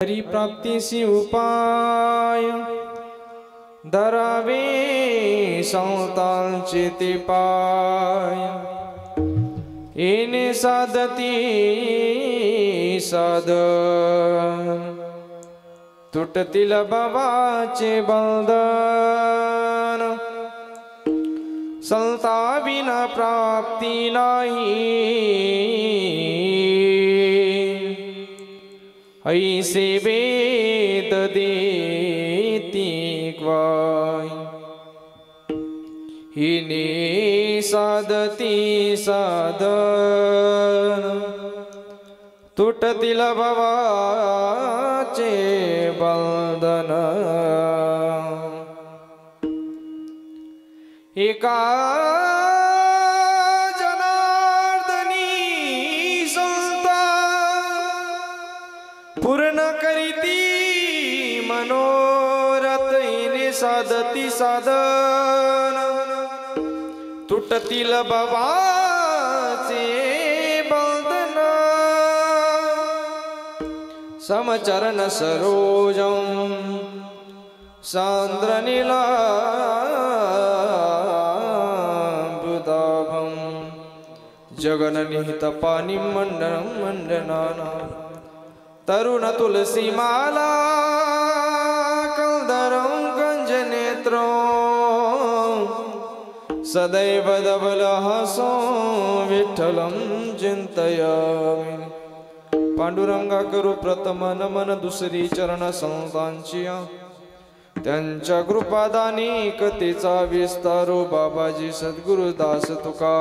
हरि प्राप्तीसी उपाय धरावे संतांचे ते पाय येणे साधती साधन तुटतील बाबाचे बंधन संता विना प्राप्ती नाही ऐसे वेद देती ग्वाही हिने साधती साधन तुटतील भवाचे बंधन एका पूर्ण करीती मनोरथ हिने साधती साधन तुटतील भवाचे बंधन समचरण सरोजम सांद्र नीलांबुदाभं जगननिहित पानी मंडनं मंडनाना तरुण तुलसी माला कल्दरं कंजनेत्रं सदैव धवलहासं विठ्ठलं चिंतयामि पांडुरंगा करू प्रथम नमन दुसरी चरण संतांची त्यांच्या कृपादानी कथेचा विस्तारो बाबाजी सद्गुरु दास तुका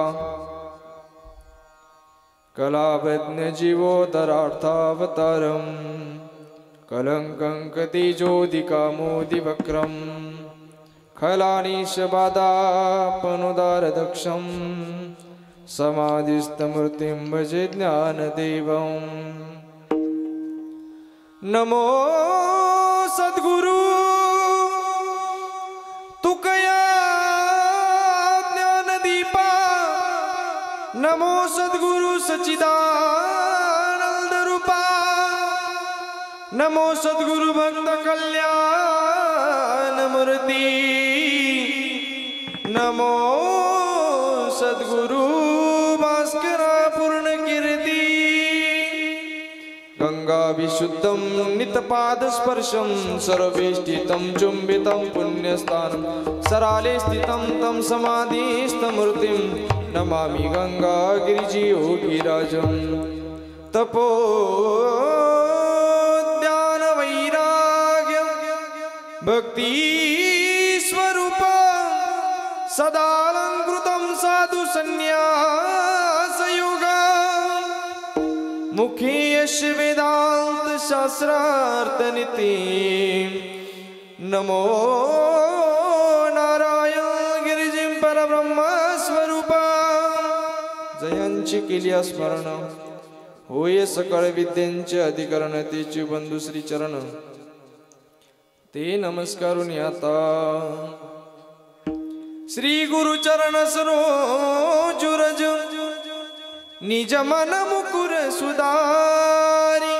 कलावज्ञ जीवोदरार्थावतारं कलंकं कतिजोदिकामोदि वक्रं खलानीशबादापनुदारदक्षं समाधिस्थमूर्तिं भजे ज्ञानदेवं नमो सद्गुरु तुकया ज्ञानदीपा नमो सद्गुरु सच्चिदानंद रूपा नमो सद्गुरु भक्त कल्याण मूर्ति नमो सद्गुरु भास्करा पूर्ण कीर्ति गंगा विशुद्धं नितपाद स्पर्शं सर्वेष्टितं चुंबितं पुण्यस्थानं सराले स्थितं तं समाधिस्थमूर्तिं नमामि गंगा गिरिजी योगिराजं तपो ज्ञान वैराग्य भक्ति स्वरूप सदालंकृतं साधु संन्यास योगा मुखे यश वेदांत शास्त्रार्थ नीति नमो नारायण गिरिजिं परब्रह्म स्वरूपा जयांची केली स्मरण होय सकळ विद्यांचे अधिकरण तेची बंधू श्री चरण ते नमस्कारून आता श्री गुरु चरण सरोज निज मन मुकुर सुधारी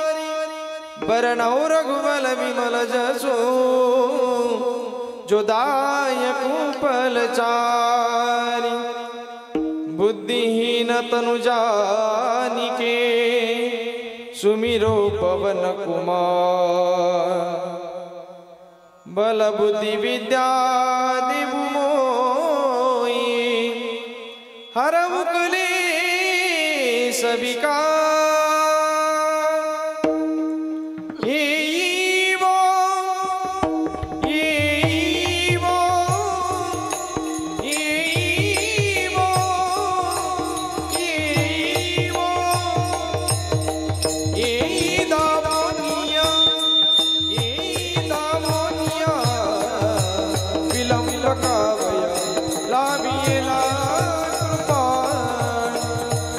बरनौ रघुबल विमल जसो जो दायक फलचारी बुद्धिहीन तनु जानिके सुमिरो पवन कुमार बल बुद्धि विद्या दिवु मोई हरमु क्लेश विकार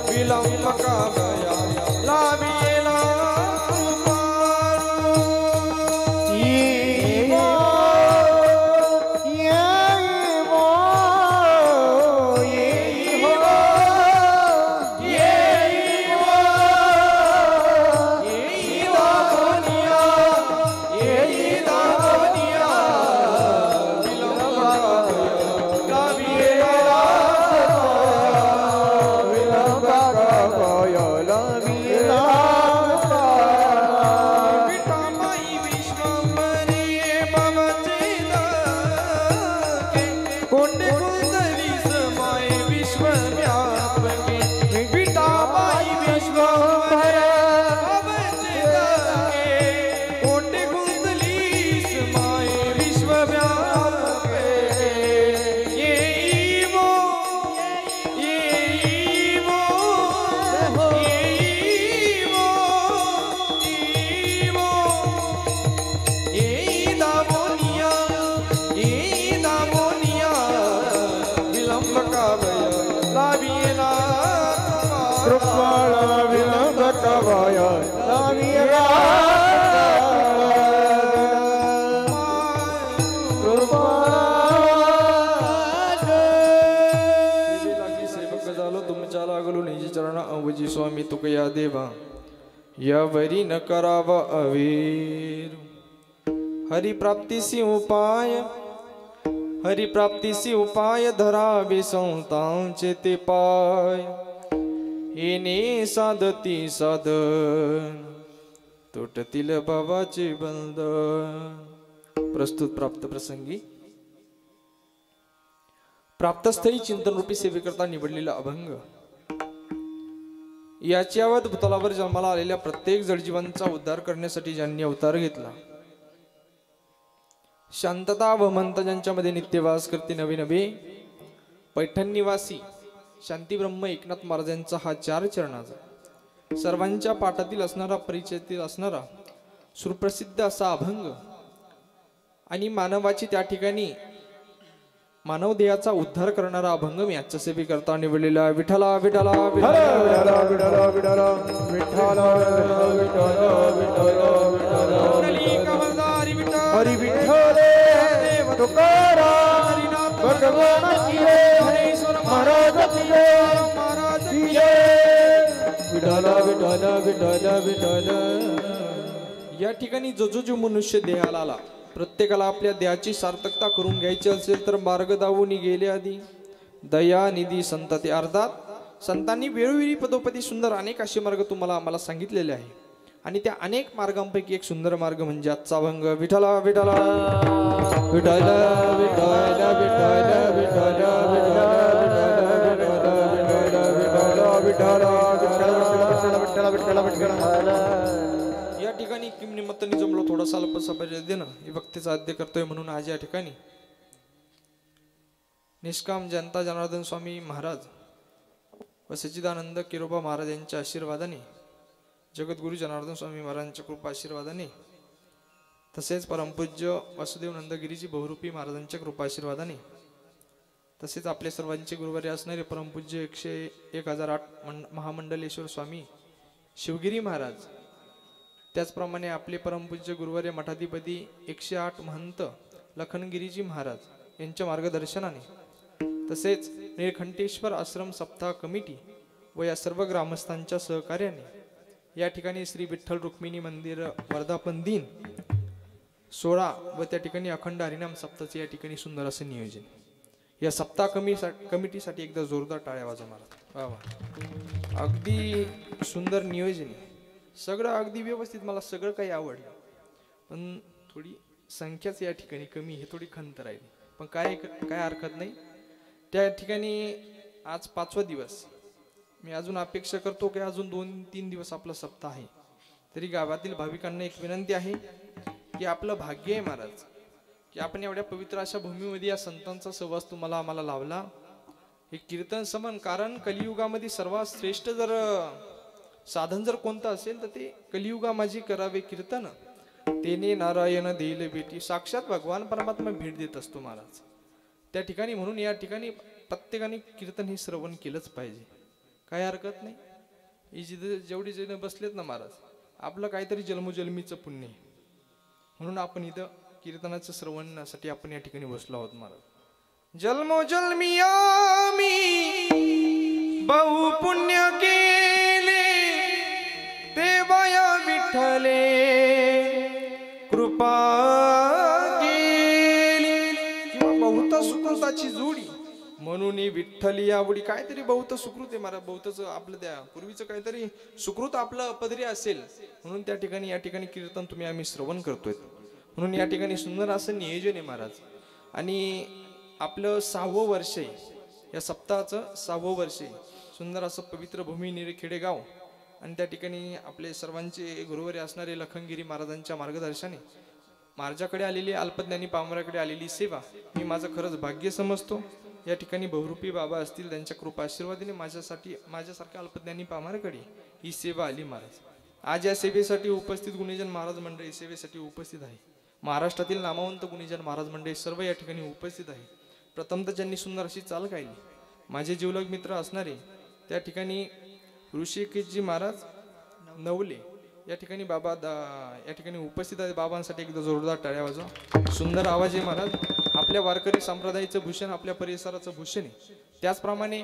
विलंब का भया लाभिएला कृपाळू स्वामी तुकया देवा यावरी न करावा अवीर। हरिप्राप्तीसी उपाय धरावे संतांचे ते पाय। येणे साधती साधन तुटतील भावाचे बंधन। प्रस्तुत प्राप्त प्रसंगी प्राप्तस्थळी चिंतन रूपी सेवेकरता निवडलेला अभंग याच्यावत भूतलावर जन्माला आलेल्या प्रत्येक जडजीवांचा उद्धार करण्यासाठी ज्यांनी अवतार घेतला, शांतता व मंत ज्यांच्यामध्ये नित्यवास करते नवे नवे पैठण निवासी शांती ब्रह्म एकनाथ महाराजांचा हा 4 चरणाचा सर्वांच्या पाठातील असणारा परिचयातील असणारा सुप्रसिद्ध असा अभंग आणि मानवाची त्या ठिकाणी मानव देहाचा उद्धार करणारा अभंग मी आजच्या सेवेकरता निवडलेला। विठ्ठला विठ्ठला विठ्ठला विठ्ठला विठ्ठला हरी विठ्ठल तुकाराम भगवान की महाराज की विठ्ठला विठ्ठला विठ्ठला विठ्ठला। या ठिकाणी जो मनुष्य देहाला आला प्रत्येकाला आपल्या देहाची सार्थकता करून घ्यायची असेल तर मार्ग दावून गेले आधी दया निधी संत ते अर्थात संतांनी वेळोवेळी पदोपदी सुंदर अनेक असे मार्ग तुम्हाला आम्हाला सांगितलेले आहे आणि त्या अनेक मार्गांपैकी एक सुंदर मार्ग म्हणजे आजचा अभंग विठ्ठला विठ्ठला विठ्ठला विठ्ठला विठ्ठला विठ्ठला विठ्ठला विठ्ठला विठ्ठला। या ठिकाणी किम निमित्ताने जमलो थोडासा अल्पसा परिचय देणं हे भक्तीचा आद्य करतोय म्हणून आज या ठिकाणी निष्काम जनता जनार्दन स्वामी महाराज व सच्चिदानंद किरोबा महाराज यांच्या आशीर्वादाने जगद्गुरु जनार्दन स्वामी महाराजांच्या कृपा आशीर्वादाने तसेच परमपूज्य वासुदेव नंदगिरीजी बहुरूपी महाराजांच्या कृपा आशीर्वादाने तसेच आपले सर्वांचे गुरुवारी असणारे परमपूज्य 1008 महामंडलेश्वर स्वामी शिवगिरी महाराज त्याचप्रमाणे आपले परमपूज्य गुरुवारी मठाधिपती 108 महंत लखनगिरीजी महाराज यांच्या मार्गदर्शनाने तसेच निळकंठेश्वर आश्रम सप्ताह कमिटी व या सर्व ग्रामस्थांच्या सहकार्याने या ठिकाणी श्री विठ्ठल रुक्मिणी मंदिर वर्धापन दिन 16 व त्या ठिकाणी अखंड हरिनाम सप्ताहाचे या ठिकाणी सुंदर असे नियोजन। या सप्ताह कमिटीसाठी एकदा जोरदार टाळ्या वाजवा मला। अगदी सुंदर नियोजन सगळं अगदी व्यवस्थित मला सगळं काही आवडलं पण थोडी संख्याच या ठिकाणी कमी हे थोडी खंत राहिली पण काय हरकत नाही। त्या ठिकाणी आज 5वा दिवस मी अजून अपेक्षा करतो की अजून 2-3 दिवस आपला सप्ताह आहे तरी गावातील भाविकांना एक विनंती आहे की आपलं भाग्य आहे महाराज की आपण एवढ्या पवित्र अशा भूमीमध्ये या संतांचा सहवास तुम्हाला आम्हाला लावला। हे कीर्तन समन कारण कलियुगामध्ये सर्वात श्रेष्ठ जर साधन जर कोणतं असेल तर ते कलियुगा माझी करावे कीर्तन तेने नारायण देईल भेटी। साक्षात भगवान परमात्मा भेट देत असतो महाराज त्या ठिकाणी म्हणून या ठिकाणी प्रत्येकाने कीर्तन हे श्रवण केलंच पाहिजे काय हरकत नाही। ही जिथे जेवढी जण बसलेत ना महाराज आपलं काहीतरी जन्मोजन्मीचं पुण्य म्हणून आपण इथं कीर्तनाचं श्रवणासाठी आपण या ठिकाणी बसलो आहोत महाराज। जन्मोजन्मी आम्ही बहु पुण्य केले देवाया विठ्ठले कृपा केली किंवा बहुत सुकृताची जोडी म्हणून विठ्ठली आवडी काहीतरी बहुत सुकृत आहे महाराज बहुतच आपलं त्या पूर्वीचं काहीतरी सुकृत आपलं पदरी असेल म्हणून त्या ठिकाणी या ठिकाणी कीर्तन तुम्ही आम्ही श्रवण करतोय म्हणून या ठिकाणी सुंदर असं नियोजन आहे महाराज। आणि आपलं 6वं वर्ष आहे या सप्ताहाचं 6वं वर्ष आहे सुंदर असं पवित्र भूमी निरखेडे गाव आणि त्या ठिकाणी आपले सर्वांचे गुरुवारी असणारे लखनगिरी महाराजांच्या मार्गदर्शनाने माझ्याकडे आलेली अल्पज्ञानी पामराकडे आलेली सेवा मी माझं खरंच भाग्य समजतो। या ठिकाणी बहुरूपी बाबा असतील त्यांच्या कृपा आशीर्वादाने माझ्यासारख्या अल्पज्ञानी पामराकडे ही सेवा आली महाराज। आज या सेवेसाठी उपस्थित गुणीजन महाराज मंडळी सेवेसाठी उपस्थित आहे। महाराष्ट्रातील नामवंत गुणीजन महाराज मंडळी सर्व या ठिकाणी उपस्थित आहे। प्रथमतः ज्यांनी सुंदर अशी चाल काढली माझे जीवलग मित्र असणारे त्या ठिकाणी ऋषिकेशजी महाराज नवले या ठिकाणी बाबा या ठिकाणी उपस्थित आहे। बाबांसाठी एकदा जोरदार टाळ्या वाजवा। सुंदर आवाज आहे महाराज आपल्या वारकरी संप्रदायाचं भूषण आपल्या परिसराचं भूषण आहे। त्याचप्रमाणे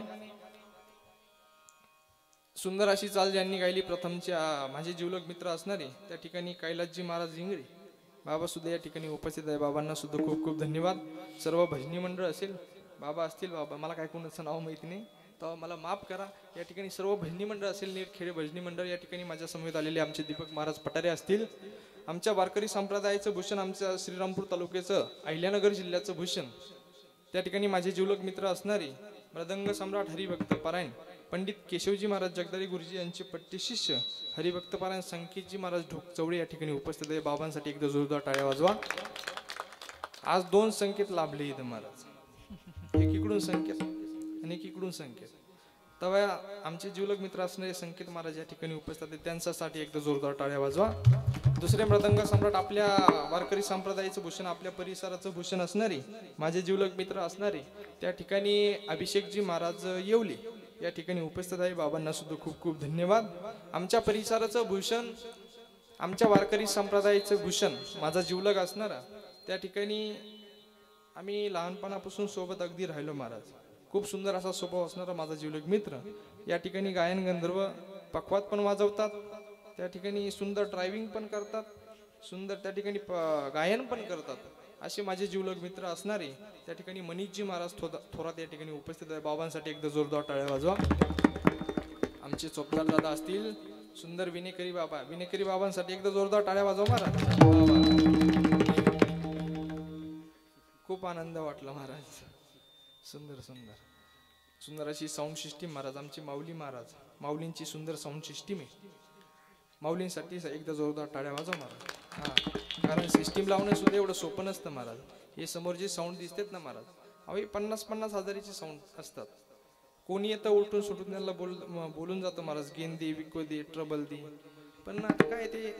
सुंदर अशी चाल ज्यांनी गायली प्रथमच्या माझे जीवलग मित्र असणारे त्या ठिकाणी कैलासजी महाराज इंगळे बाबा सुद्धा या ठिकाणी उपस्थित आहे. बाबांना सुद्धा खूप खूप धन्यवाद. सर्व भजनी मंडळ असेल बाबा असतील, बाबा मला काय कोणाचं नाव माहिती नाही तेव्हा मला माफ करा. या ठिकाणी सर्व भजनी मंडळ असेल, नेरखेडे भजनी मंडळ या ठिकाणी माझ्या समवेत आलेले आमचे दीपक महाराज पठारे असतील, आमच्या वारकरी संप्रदायाचं भूषण, आमच्या श्रीरामपूर तालुक्याचं अहिल्यानगर जिल्ह्याचं भूषण, त्या ठिकाणी माझे जीवलग मित्र असणारे मृदंग सम्राट हरिभक्त पारायण पंडित केशवजी महाराज जगदारी गुरुजी यांचे पट्टे शिष्य हरिभक्त पारायण संकेतजी महाराज ढोक चौडे या ठिकाणी उपस्थित आहे. बाबांसाठी एकदा जोरदार टाळ्या वाजवा. आज 2 संकेत लाभले इथं महाराज, एकीकडून संकेत आणि एकीकडून संकेत. तेव्हा आमचे जीवलग मित्र असणारे संकेत महाराज या ठिकाणी उपस्थित आहेत, त्यांच्यासाठी एकदा जोरदार टाळ्या वाजवा. दुसरे मृदंग सम्राट आपल्या वारकरी संप्रदायाचं भूषण, आपल्या परिसराचं भूषण असणारे माझे जीवलग मित्र असणारे त्या ठिकाणी अभिषेकजी महाराज येवले या ठिकाणी उपस्थित आहे. बाबांना सुद्धा खूप खूप धन्यवाद. आमच्या परिसराचं भूषण, आमच्या वारकरी संप्रदायाचं भूषण माझा जीवलग असणारा त्या ठिकाणी आम्ही लहानपणापासून सोबत अगदी राहिलो महाराज. खूप सुंदर असा स्वभाव असणारा माझा जीवलग मित्र या ठिकाणी गायन गंधर्व पखवात पण वाजवतात, त्या ठिकाणी सुंदर ड्रायव्हिंग पण करतात, सुंदर त्या ठिकाणी गायन पण करतात. असे माझे जीवलग मित्र असणारे त्या ठिकाणी मनीषजी महाराज थोरात या ठिकाणी उपस्थित आहे. बाबांसाठी एकदा जोरदार टाळ्या वाजवा. आमचे चोपदार दादा असतील, सुंदर विनेकरी बाबा, विनेकरी बाबांसाठी एकदा जोरदार टाळ्या वाजवा महाराज. खूप आनंद वाटला महाराज. सुंदर सुंदर सुंदर अशी साऊंड सिस्टीम महाराज, आमची माऊली महाराज, माऊलींची सुंदर साऊंड सिस्टीम आहे. माऊलींसाठी एकदा जोरदार टाळ्या वाजवा महाराज. हा, कारण सिस्टीम लावणं सुद्धा एवढं सोपं नसतं महाराज. हे समोर जे साऊंड दिसतात ना महाराज, अहो 50-50 हजाराचे साऊंड असतात. कोणी येतं उलटून सुटून त्यांना बोलून जातं महाराज, गेन दे, विको दे, ट्रबल दे, पण काय ते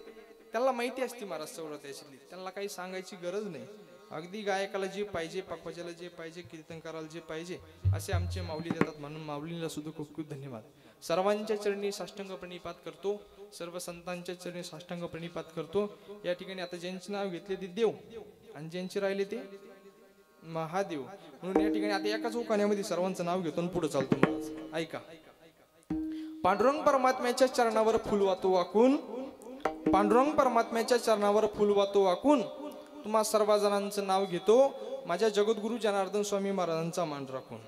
त्यांना माहिती असते महाराज सवरत त्याची, त्यांना काही सांगायची गरज नाही. अगदी गायकाला जे पाहिजे, पकवाजाला जे पाहिजे, कीर्तनकाराला जे पाहिजे असे आमचे माऊली देतात. म्हणून माऊलीला सुद्धा खूप खूप धन्यवाद. सर्वांच्या चरणी साष्टांग प्रणिपात करतो, सर्व संतांच्या चरणी साष्टांग प्रणिपात करतो. या ठिकाणी आता ज्यांचे नाव घेतले ते देव आणि ज्यांचे राहिले ते महादेव, म्हणून या ठिकाणी आता एकाच उखाण्यामध्ये सर्वांचं नाव घेतो आणि पुढे चालतो महाराज. ऐका. पांडुरंग परमात्म्याच्या चरणावर फुल वातो वाकून, पांडुरंग परमात्म्याच्या चरणावर फुल वातो वाकून तुम्हा सर्व जणांचं नाव घेतो माझ्या जगद्गुरु जनार्दन स्वामी महाराजांचा मान राखून.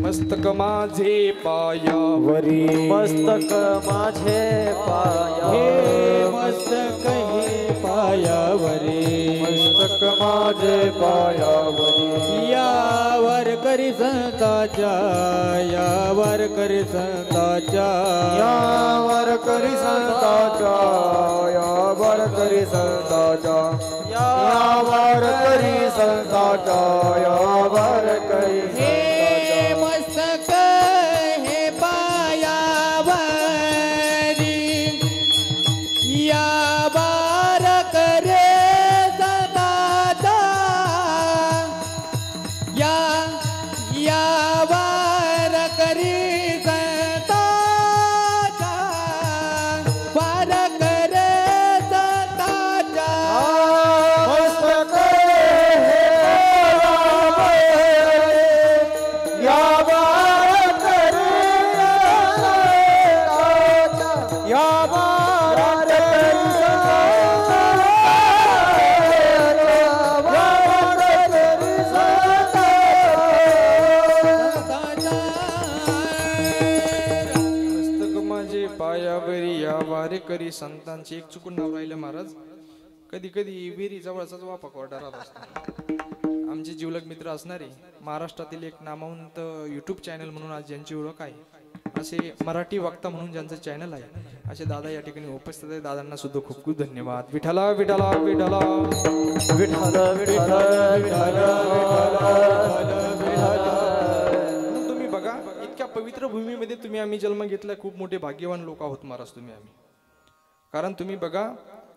मस्तक माझे पायावरी, मस्तक माझे पायावरी, मस्तक हे पायावरी, मस्तक माझे पायावरी. यावर करी संताच्या, यावर करी संताच्या, यावर करी संताच्या, यावर करी संताच्या, यावर करी संताच्या, यावर करी संताच्या. मस्तक हे पायावरी, यावर करे संताच्या, यावर करी संताच्या, वार करे संताच्या. मस्तक करी संतांचे. एक चुकून नाव राहिलं महाराज. कधी कधी विहिरी जवळचाच वापक वाटारात असतो. आमचे जीवलग मित्र असणारे महाराष्ट्रातील एक नामवंत युट्यूब चॅनल म्हणून आज ज्यांची ओळख आहे, असे मराठी वक्ता म्हणून ज्यांचं चॅनल आहे, असे दादा या ठिकाणी उपस्थित आहे. दादांना सुद्धा खूप खूप धन्यवाद. विठाला विठाला विठाला विठाला विठाला विठाला. तुम्ही बघा, इतक्या पवित्र भूमीमध्ये तुम्ही आम्ही जन्म घेतला. खूप मोठे भाग्यवान लोक आहोत महाराज तुम्ही आम्ही. कारण तुम्ही बघा,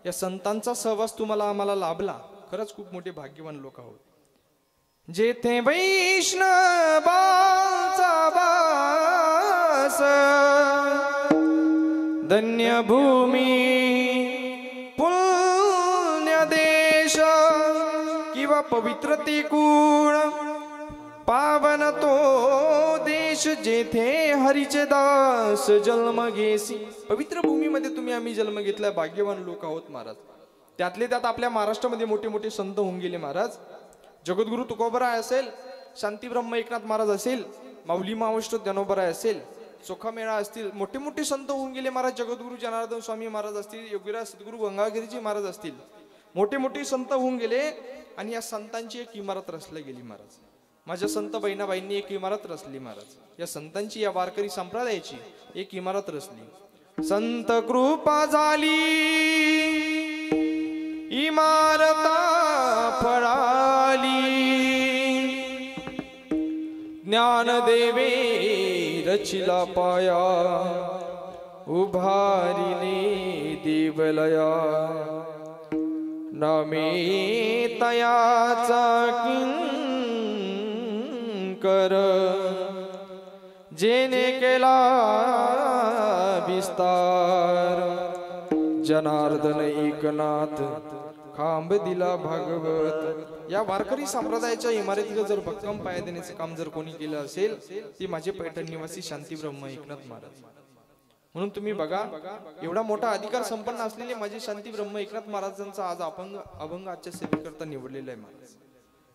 या संतांचा सहवास तुम्हाला आम्हाला लाभला. खरंच खूप मोठे भाग्यवान लोक आहोत. जेथे वैष्णवांचा वास, धन्य भूमी पुण्य देश, किंवा पवित्र ते कुळ पावन तो देश. देश जेथे हरीचे दास जन्म घेसी. पवित्र भूमीमध्ये तुम्ही आम्ही जन्म घेतला, भाग्यवान लोक आहोत महाराज. त्यातले त्यात आपल्या महाराष्ट्रामध्ये मोठे मोठे संत होऊन गेले महाराज. जगद्गुरु तुकोबराय असेल, शांती ब्रह्म एकनाथ महाराज असेल, माऊली मावष्ट ज्ञानोबराय असेल, चोखामेळा असतील, मोठे मोठे संत होऊन गेले महाराज. जगद्गुरु जनार्दन स्वामी महाराज असतील, योगीराज सद्गुरु गंगागिरीजी महाराज असतील, मोठे मोठे संत होऊन गेले. आणि या संतांची एक इमारत रचली गेली महाराज. माझ्या संत बहिणाबाईंनी एक इमारत रचली महाराज. या संतांची, या वारकरी संप्रदायाची एक इमारत रचली. संत कृपा झाली इमारता फळाली, ज्ञानदेवे रचिला पाया, उभारिले देवलया. नामे तयाचा किंकर, जेने केला विस्तार. जनार्दन एकनाथ खांब दिला भागवत. या वारकरी संप्रदायाच्या इमारतीला जर भक्कम पाया देण्याचे काम जर कोणी केलं असेल, ते माझे पैठण निवासी शांती ब्रह्म एकनाथ महाराज. म्हणून तुम्ही बघा, एवढा मोठा अधिकार संपन्न असलेले माझे शांती ब्रह्म एकनाथ महाराजांचा आज अभंग आजच्या सेवेकरता निवडलेला आहे महाराज.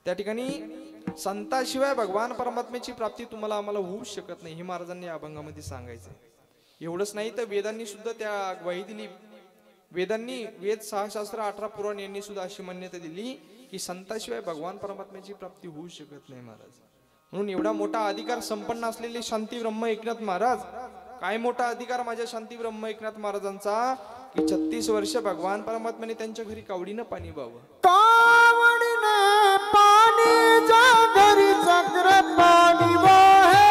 त्या ठिकाणी संताशिवाय भगवान परमात्म्याची प्राप्ती तुम्हाला आम्हाला होऊ शकत नाही, हे महाराजांनी अभंगामध्ये सांगायचं. एवढंच नाही तर वेदांनी सुद्धा त्या ग्वाही दिली. वेदांनी, वेद 6 शास्त्र 18 पुराण यांनी सुद्धा अशी मान्यता दिली की संताशिवाय भगवान परमात्म्याची प्राप्ती होऊ शकत नाही महाराज. म्हणून एवढा मोठा अधिकार संपन्न असलेले शांती ब्रह्म एकनाथ महाराज, काय मोठा अधिकार माझ्या शांती ब्रह्म एकनाथ महाराजांचा की 36 वर्ष भगवान परमात्म्याने त्यांच्या घरी कावडीनं पाणी व्हावं. कावडीने पाणी जा घरी चक्र पाणी वाहे,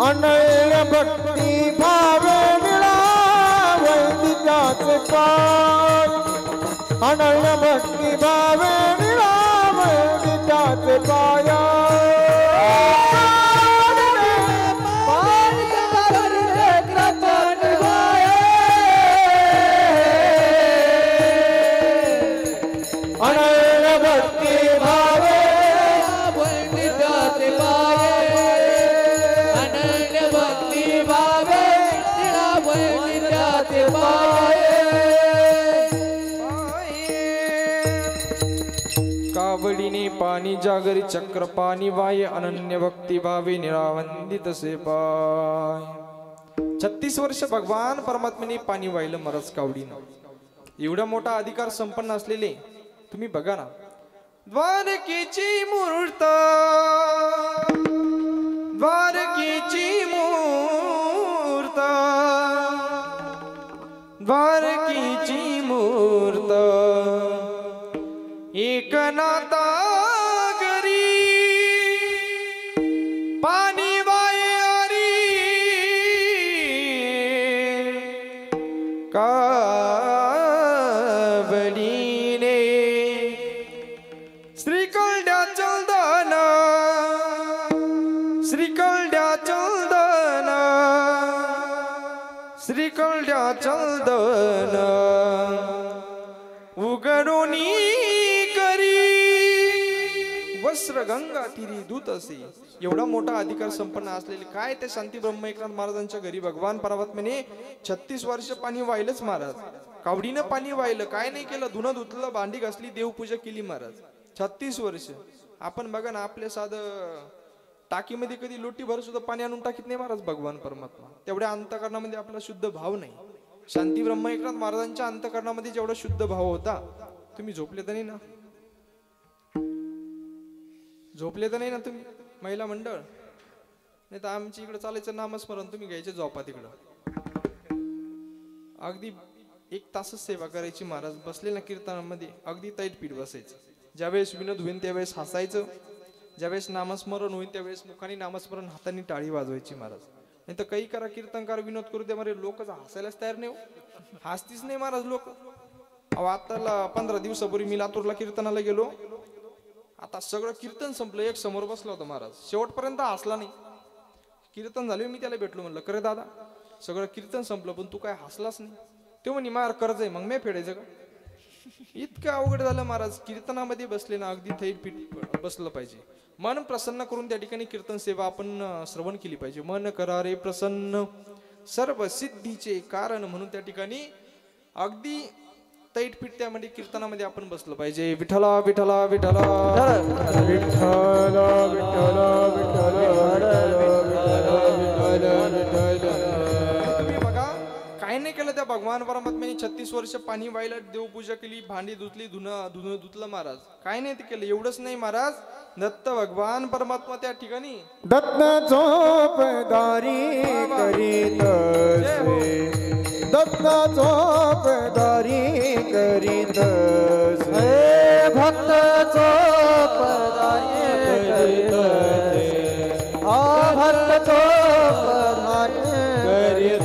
अनन्य भक्ती भावे निळावती त्याचे पाय, अनन्य भक्ती भावे निळावती त्याचे पाया. कावडीने पाणी जागरी चक्र पाणी वाय, अनन्य भक्ती भावे निरावंदित से पाय. 36 वर्ष भगवान परमात्म्याने पाणी वाहिलं महाराज कावडीनं. एवढा मोठा अधिकार संपन्न असलेले तुम्ही बघा ना. द्वारकेची मूर्त, द्वारकेची मूर्त, द्वारकेची मूर्त, एकनाथा घरी पाणी वायारी, कावडीने श्रीकंड्या चंदन, श्रीकंड्या चंदन, श्रीकंड्या चंदन उघडोनी वस्त्र गंगा तिरी दूत असे. एवढा मोठा अधिकार संपन्न असलेले काय ते शांती ब्रह्म एकनाथ महाराजांच्या घरी भगवान परमात्म्याने 36 वर्ष पाणी वाहिलंच महाराज. कावडीनं पाणी वाहिलं, काय नाही केलं, धुणं धुतलं, भांडी घासली, देवपूजा केली महाराज. 36 वर्ष. आपण बघा ना, आपल्या साधं टाकीमध्ये कधी लोटीभर सुद्धा पाणी आणून टाकीत नाही महाराज भगवान परमात्मा. तेवढ्या अंतकरणामध्ये आपला शुद्ध भाव नाही. शांती ब्रह्म एकनाथ महाराजांच्या अंतकरणामध्ये जेवढा शुद्ध भाव होता, तुम्ही झोपले तर नाही ना, झोपले तर नाही ना तुम्ही महिला मंडळ. नाही तर आमच्या इकडे चालायचं नामस्मरण, तुम्ही घ्यायचे झोपा तिकडं. अगदी 1 तासच सेवा करायची महाराज. बसले ना कीर्तनामध्ये अगदी तैट पीठ बसायचं. ज्यावेळेस विनोद होईल त्यावेळेस हसायचं, ज्यावेळेस नामस्मरण होईल त्यावेळेस मुखाने नामस्मरण, हाताने टाळी वाजवायची महाराज. नाही तर काही करा, कीर्तनकार विनोद करू द्या मारे, लोक हसायलाच तयार नाही, हसतीच नाही महाराज लोक. आता 15 दिवसापूर्वी मी लातूरला कीर्तनाला गेलो. आता सगळं कीर्तन संपलं, एक समोर बसला होता महाराज, शेवटपर्यंत हसला नाही. कीर्तन झाले, मी त्याला भेटलो, म्हणलं करे दादा सगळं कीर्तन संपलं पण तू काय हसलाच नाही. तो म्हणे मार कर्ज आहे, मग मी फेडायचं का. इतकं अवघड झालं महाराज. कीर्तनामध्ये बसले ना अगदी थैट पीठ बसलं पाहिजे. मन प्रसन्न करून त्या ठिकाणी कीर्तन सेवा आपण श्रवण केली पाहिजे. मन करा रे प्रसन्न सर्व सिद्धीचे कारण म्हणून त्या ठिकाणी अगदी तैटपीठ त्यामध्ये कीर्तनामध्ये आपण बसलं पाहिजे. विठ्ठला विठ्ठला विठ्ठला तुम्ही बघा काय नाही केलं त्या भगवान परमात्म्याने. 36 वर्ष पाणी वाहिलं, देवपूजा केली, भांडी धुतली, धुणं धुतलं महाराज. काय नाही ते केलं. एवढंच नाही महाराज, दत्त भगवान परमात्मा त्या ठिकाणी दत्त झोपदारी करीत दत्त झोपदारी करीत भक्त झोपदारी करीत भक्त झोपदारी करीत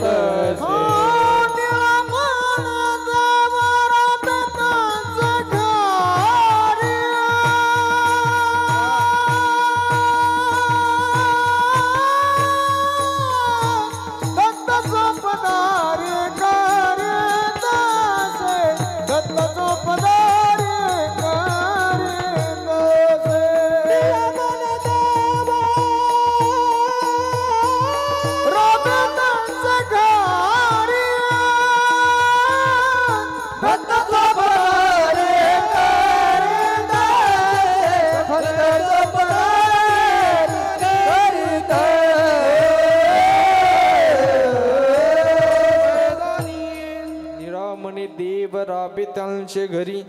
त्यांचे घरी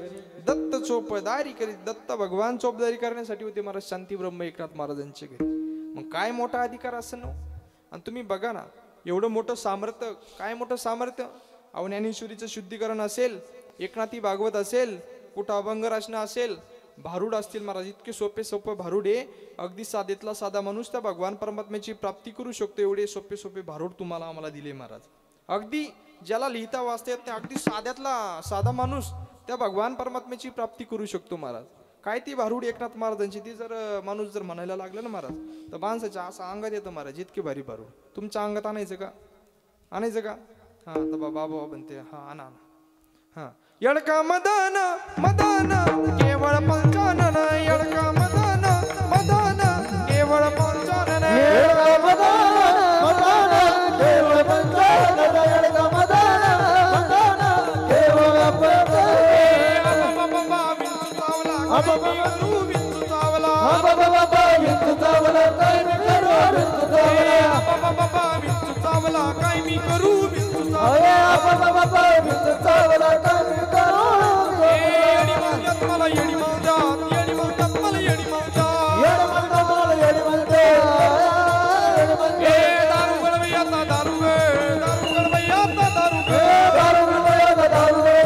दत्त चोपदारी करीत. दत्त भगवान चोपदारी करण्यासाठी होते महाराज शांती ब्रह्म एकनाथ महाराजांचे घरी. मग काय मोठा अधिकार असं ना. आणि तुम्ही बघा ना एवढं मोठं सामर्थ्य, काय मोठं सामर्थ्य. अहो ज्ञानेश्वरीचं शुद्धीकरण असेल, एकनाथी भागवत असेल, कुठं अभंग रचना असेल, भारूड असतील महाराज. इतके सोपे सोपे भारूड आहे. अगदी साधेतला साधा माणूस त्या भगवान परमात्म्याची प्राप्ती करू शकतो. एवढे सोपे सोपे भारूड तुम्हाला आम्हाला दिले महाराज. अगदी ज्याला लिहिता वाचता येत नाही, अगदी साध्यातला साधा माणूस त्या भगवान परमात्म्याची प्राप्ती करू शकतो महाराज. काय ती भारूड एकनाथ महाराजांची. ती जर माणूस जर म्हणायला लागला ना महाराज तर माणसाच्या असं अंगात येतं महाराज. इतकी भारी भारूड तुमच्या अंगात आणायचं का? आणायचं का? हा तर बाबा बनते. हा आणा हा. येडका मदन मदन केवळ पंचानन. येडका मदन मदन केवळ पंचानन. येडका मदन मदन केवळ पंचानन. येडका मदन मदन केवळ पंचानन. बाबा विंचू चावला गुरु विंचू चावला. बाबा विंचू चावला काय मी करू विंचू चावला. बाबा विंचू चावला काय मी करू विंचू चावला. बाबा विंचू चावला काय मी करू. येडी मौजात मला येडी मौजात. येडी मौजात मला येडी मौजात. येडी मौजात मला येडी मौजात. ए दारू गळवई आता दारू गे. दारू गळवई आता दारू गे. दारू गळवई आता दारू गे.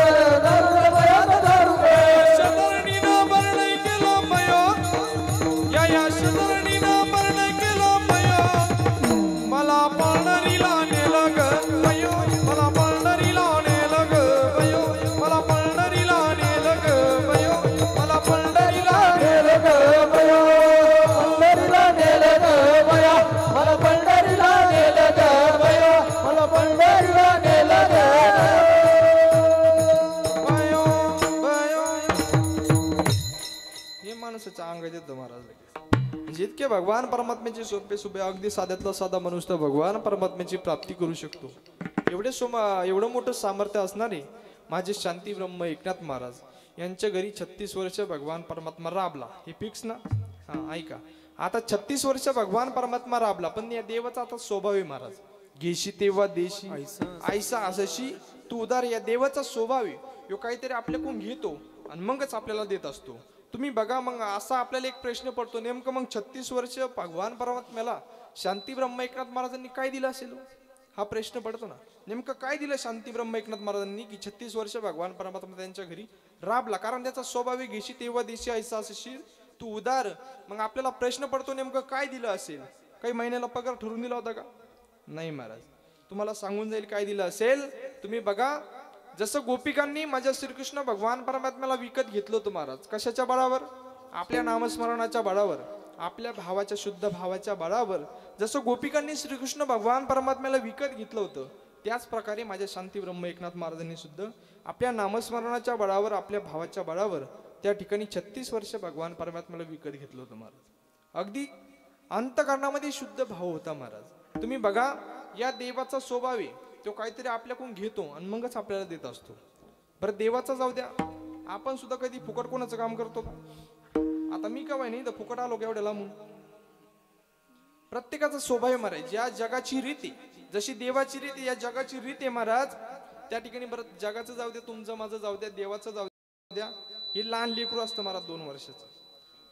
दारू गळवई आता दारू गे. शतरणीनं बरणे केलं मयो. या शतरणीनं बरणे केलं मयो. मला पाळणरीला नेलं ग मयो. मला पाळणरीला नेलं ग मयो. मला पाळणरीला नेलं ग मयो. मला पाळणरीला नेलं ग मयो. पाळणरीला नेलं ग मयो. मला पाळणरीला नेलं ग मयो. मला पाळणरीला नेलं ग मयो मयो. हे माणसाचं अंग देतो महाराज लगेच. जितके भगवान परमात्म्याचे सोपे सोपे अगदी साध्यातला साधा माणूस तर भगवान परमात्म्याची प्राप्ती करू शकतो. एवढं मोठं सामर्थ्य असणारे माझे शांती ब्रह्म एकनाथ महाराज यांच्या घरी 36 वर्ष भगवान परमात्मा राबला. हे फिक्स ना. हा ऐका आता 36 वर्ष भगवान परमात्मा राबला. पण या देवाचा आता स्वभाव आहे महाराज. घेशी तेव्हा देशी ऐसा असशी तू उदार. या देवाचा स्वभाव आहे. यो काहीतरी आपल्याकडून घेतो आणि मगच आपल्याला देत असतो. तुम्ही बघा मग असा आपल्याला एक प्रश्न पडतो. नेमकं मग 36 वर्ष भगवान परमात्म्याला शांती ब्रह्म एकनाथ महाराजांनी काय दिलं असेल हा प्रश्न पडतो ना. नेमकं काय दिलं शांती ब्रह्म एकनाथ महाराजांनी की 36 वर्ष भगवान परमात्मा त्यांच्या घरी राबला. कारण त्याचा स्वभाव आहे घेशी तेव्हा देशी ऐसा असशी तू उदार. मग आपल्याला प्रश्न पडतो नेमकं काय दिलं असेल. काही महिन्याला पगार ठरवून दिला होता का? नाही महाराज. तुम्हाला सांगून जाईल काय दिलं असेल. तुम्ही बघा जसं गोपिकांनी माझ्या श्रीकृष्ण भगवान परमात्म्याला विकत घेतलं होतं महाराज. कशाच्या बळावर? आपल्या नामस्मरणाच्या बळावर, आपल्या भावाच्या शुद्ध भावाच्या बळावर. जसं गोपिकांनी श्रीकृष्ण भगवान परमात्म्याला विकत घेतलं होतं त्याच प्रकारे माझ्या शांती ब्रह्म एकनाथ महाराजांनी सुद्धा आपल्या नामस्मरणाच्या बळावर, आपल्या भावाच्या बळावर त्या ठिकाणी 36 वर्ष भगवान परमात्म्याला विकत घेतलं होतं महाराज. अगदी अंतकरणामध्ये शुद्ध भाव होता महाराज. तुम्ही बघा, या देवाचा स्वभाव आहे, तो काहीतरी आपल्याकडून घेतो आणि मगच आपल्याला देत असतो. बरं, देवाचा जाऊ द्या, आपण सुद्धा कधी फुकट कोणाचं काम करतो का? आता मी काय नाही तर फुकट आलो एवढ्या लांबून. प्रत्येकाचा स्वभाव आहे महाराज. या जगाची रीती जशी देवाची रीती, या जगाची रीत आहे महाराज. त्या ठिकाणी बरं, जगाचं जाऊ द्या, तुमचं माझं जाऊ द्या, देवाचं जाऊ द्या. हे लहान लेकरू असतं महाराज, 2 वर्षाचं.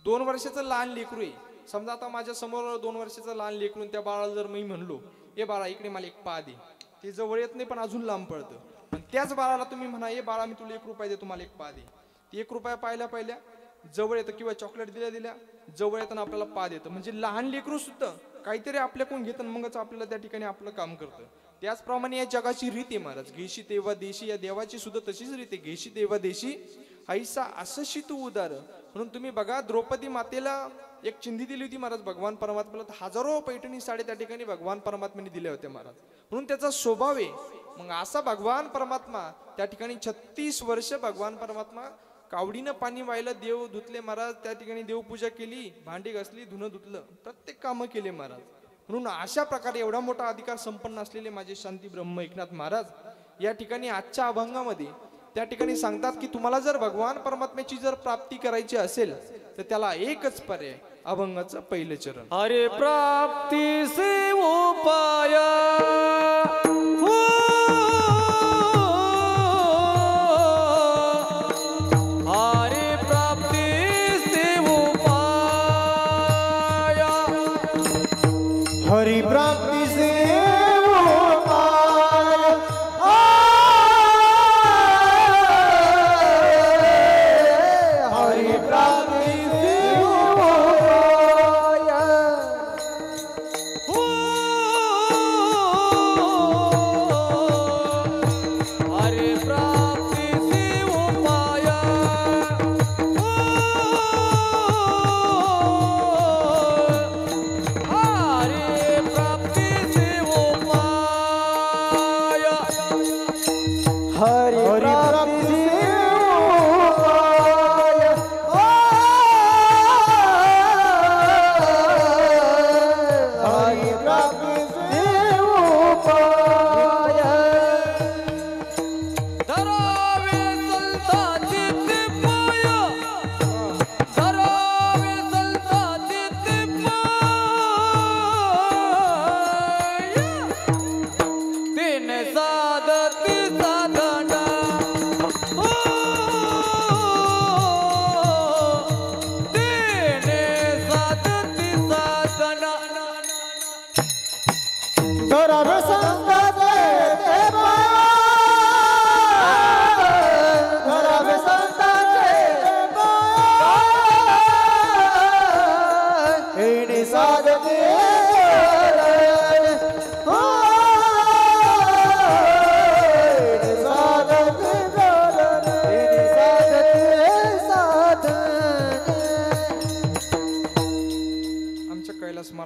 2 वर्षाचं लहान लेकरू आहे. समजा आता माझ्या समोर 2 वर्षाचं लहान लेकरून, त्या बाळाला जर मी म्हणलो, ए बाळा इकडे मला एक पा दे, ते जवळ येत नाही पण अजून लांब पडतं. पण त्याच बाळाला तुम्ही म्हणा, ए बाळा मी तुला 1 रुपया दे, तुम्हाला एक पा दे. ती 1 रुपया पहिल्या जवळ येतं, किंवा चॉकलेट दिल्या जवळ येताना आपल्याला पा देतं. म्हणजे लहान लेकरू सुद्धा काहीतरी आपल्याकडून घेतं, मगच आपल्याला त्या ठिकाणी आपलं काम करतं. त्याचप्रमाणे या जगाची रीत आहे महाराज. घेशी तेव्हा देशी, या देवाची सुद्धा तशीच रीत आहे. घेशी तेव्हा देशी, ऐसा असशी तू उदार. म्हणून तुम्ही बघा, द्रौपदी मातेला एक चिंधी दिली होती महाराज भगवान परमात्म्याला. हजारो पैठणी साडे त्या ठिकाणी भगवान परमात्म्याने दिल्या होत्या महाराज. म्हणून त्याचा स्वभाव आहे. मग असा भगवान परमात्मा त्या ठिकाणी 36 वर्ष भगवान परमात्मा कावडीनं पाणी वाहिलं, देव धुतले महाराज. त्या ठिकाणी देवपूजा केली, भांडी घासली, धुणं धुतलं, प्रत्येक कामं केले महाराज. म्हणून अशा प्रकारे एवढा मोठा अधिकार संपन्न असलेले माझे शांती ब्रह्म एकनाथ महाराज या ठिकाणी आजच्या अभंगामध्ये त्या ठिकाणी सांगतात की तुम्हाला जर भगवान परमात्म्याची जर प्राप्ती करायची असेल तर त्याला एकच पर्याय, अभंगाचं पहिलं चरण. हरे प्राप्ती से उपाय, हरे प्राप्ती से उपाय, हरि प्राप्ती से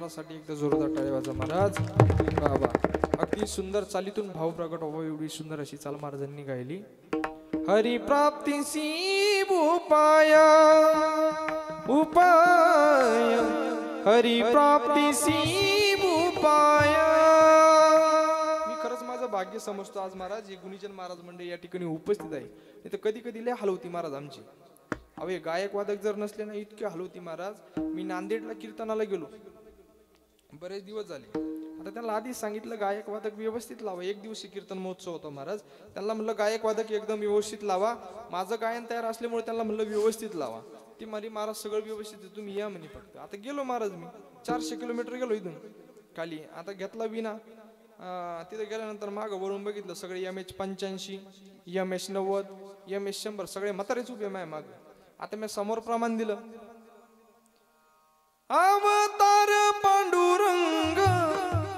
साठी एकदा जोरदार टाळ्या वाजवा महाराज. बाबा अगदी सुंदर चालीतून भाव प्रगट व्हावा एवढी सुंदर अशी चाल महाराजांनी गायली. हरी प्राप्तीसी उपाय उपाय, हरी प्राप्तीसी उपाय. मी खरंच माझं भाग्य समजतो आज महाराज हे गुणीजन महाराज मंडळी या ठिकाणी उपस्थित आहे. नाही तर कधी कधी लय हलवती महाराज आमची. अवे गायक वादक जर नसले ना इतके हलवती महाराज. मी नांदेडला कीर्तनाला गेलो, बरेच दिवस झाले. आता त्यांना आधीच सांगितलं गायक वादक व्यवस्थित लावा. 1 दिवशी कीर्तन महोत्सव होता महाराज. त्यांना म्हणलं गायक वादक एकदम व्यवस्थित लावा. माझं गायन तयार असल्यामुळे त्यांना म्हणलं व्यवस्थित लावा. ती माझी महाराज सगळं व्यवस्थित आहे, तुम्ही या म्हणे फक्त. आता गेलो महाराज, मी 400 किलोमीटर गेलो इथून खाली. आता घेतला विना. तिथे गेल्यानंतर मागं वरून बघितलं सगळे MH85, MH90, MH100 सगळे म्हातारेच उभे माय माग. आता मी समोर प्रमाण दिलं, अवतार पांडुरंग.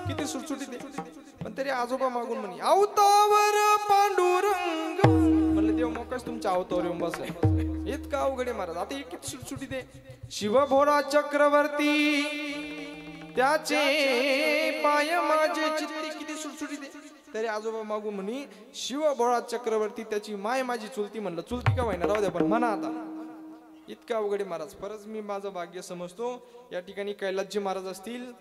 किती सुटसुटी ते, पण तरी आजोबा मागून म्हणे अवतावर पांडुरंग. म्हणलं देव मोकाच तुमच्या अवतावर येऊन बस. इतका अवघड आहे महाराज. आता किती सुटसुटी ते, शिवभोळा चक्रवर्ती त्याचे पाय माझे चित्ती. किती सुटसुटी ते. तरी आजोबा मागू म्हणी शिव भोळा चक्रवर्ती त्याची माय माझी चुलती. म्हणलं चुलती का व्हायना, राहू द्या पण म्हणा आता. इतका अवघड आहे महाराज. परत मी माझं भाग्य समजतो. या ठिकाणी कैलासजी महाराज असतील,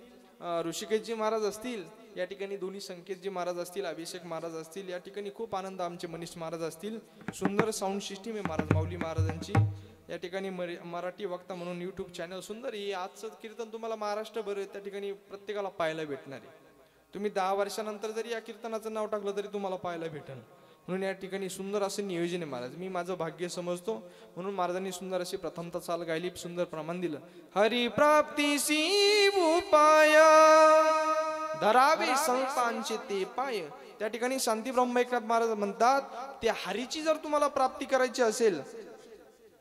ऋषिकेशजी महाराज असतील, या ठिकाणी दोन्ही संकेतजी महाराज असतील, अभिषेक महाराज असतील, या ठिकाणी खूप आनंद आमचे मनीष महाराज असतील. सुंदर साऊंड सिस्टीम आहे महाराज माऊली महाराजांची. या ठिकाणी मराठी वक्ता म्हणून यूट्यूब चॅनल सुंदर आहे. आजचं कीर्तन तुम्हाला महाराष्ट्रभर त्या ठिकाणी प्रत्येकाला पाहायला भेटणार आहे. तुम्ही 10 वर्षानंतर जरी या कीर्तनाचं नाव टाकलं तरी तुम्हाला पाहायला भेटेल. म्हणून या ठिकाणी सुंदर असे नियोजन आहे महाराज. मी माझं भाग्य समजतो म्हणून महाराजांनी सुंदर अशी प्रथमता चाल गायली, सुंदर प्रमाण दिलं. हरी प्राप्तीसी उपाय धरावे संतांचे ते पाय. त्या ठिकाणी शांती ब्रह्म एकनाथ महाराज म्हणतात, त्या हरीची जर तुम्हाला प्राप्ती करायची असेल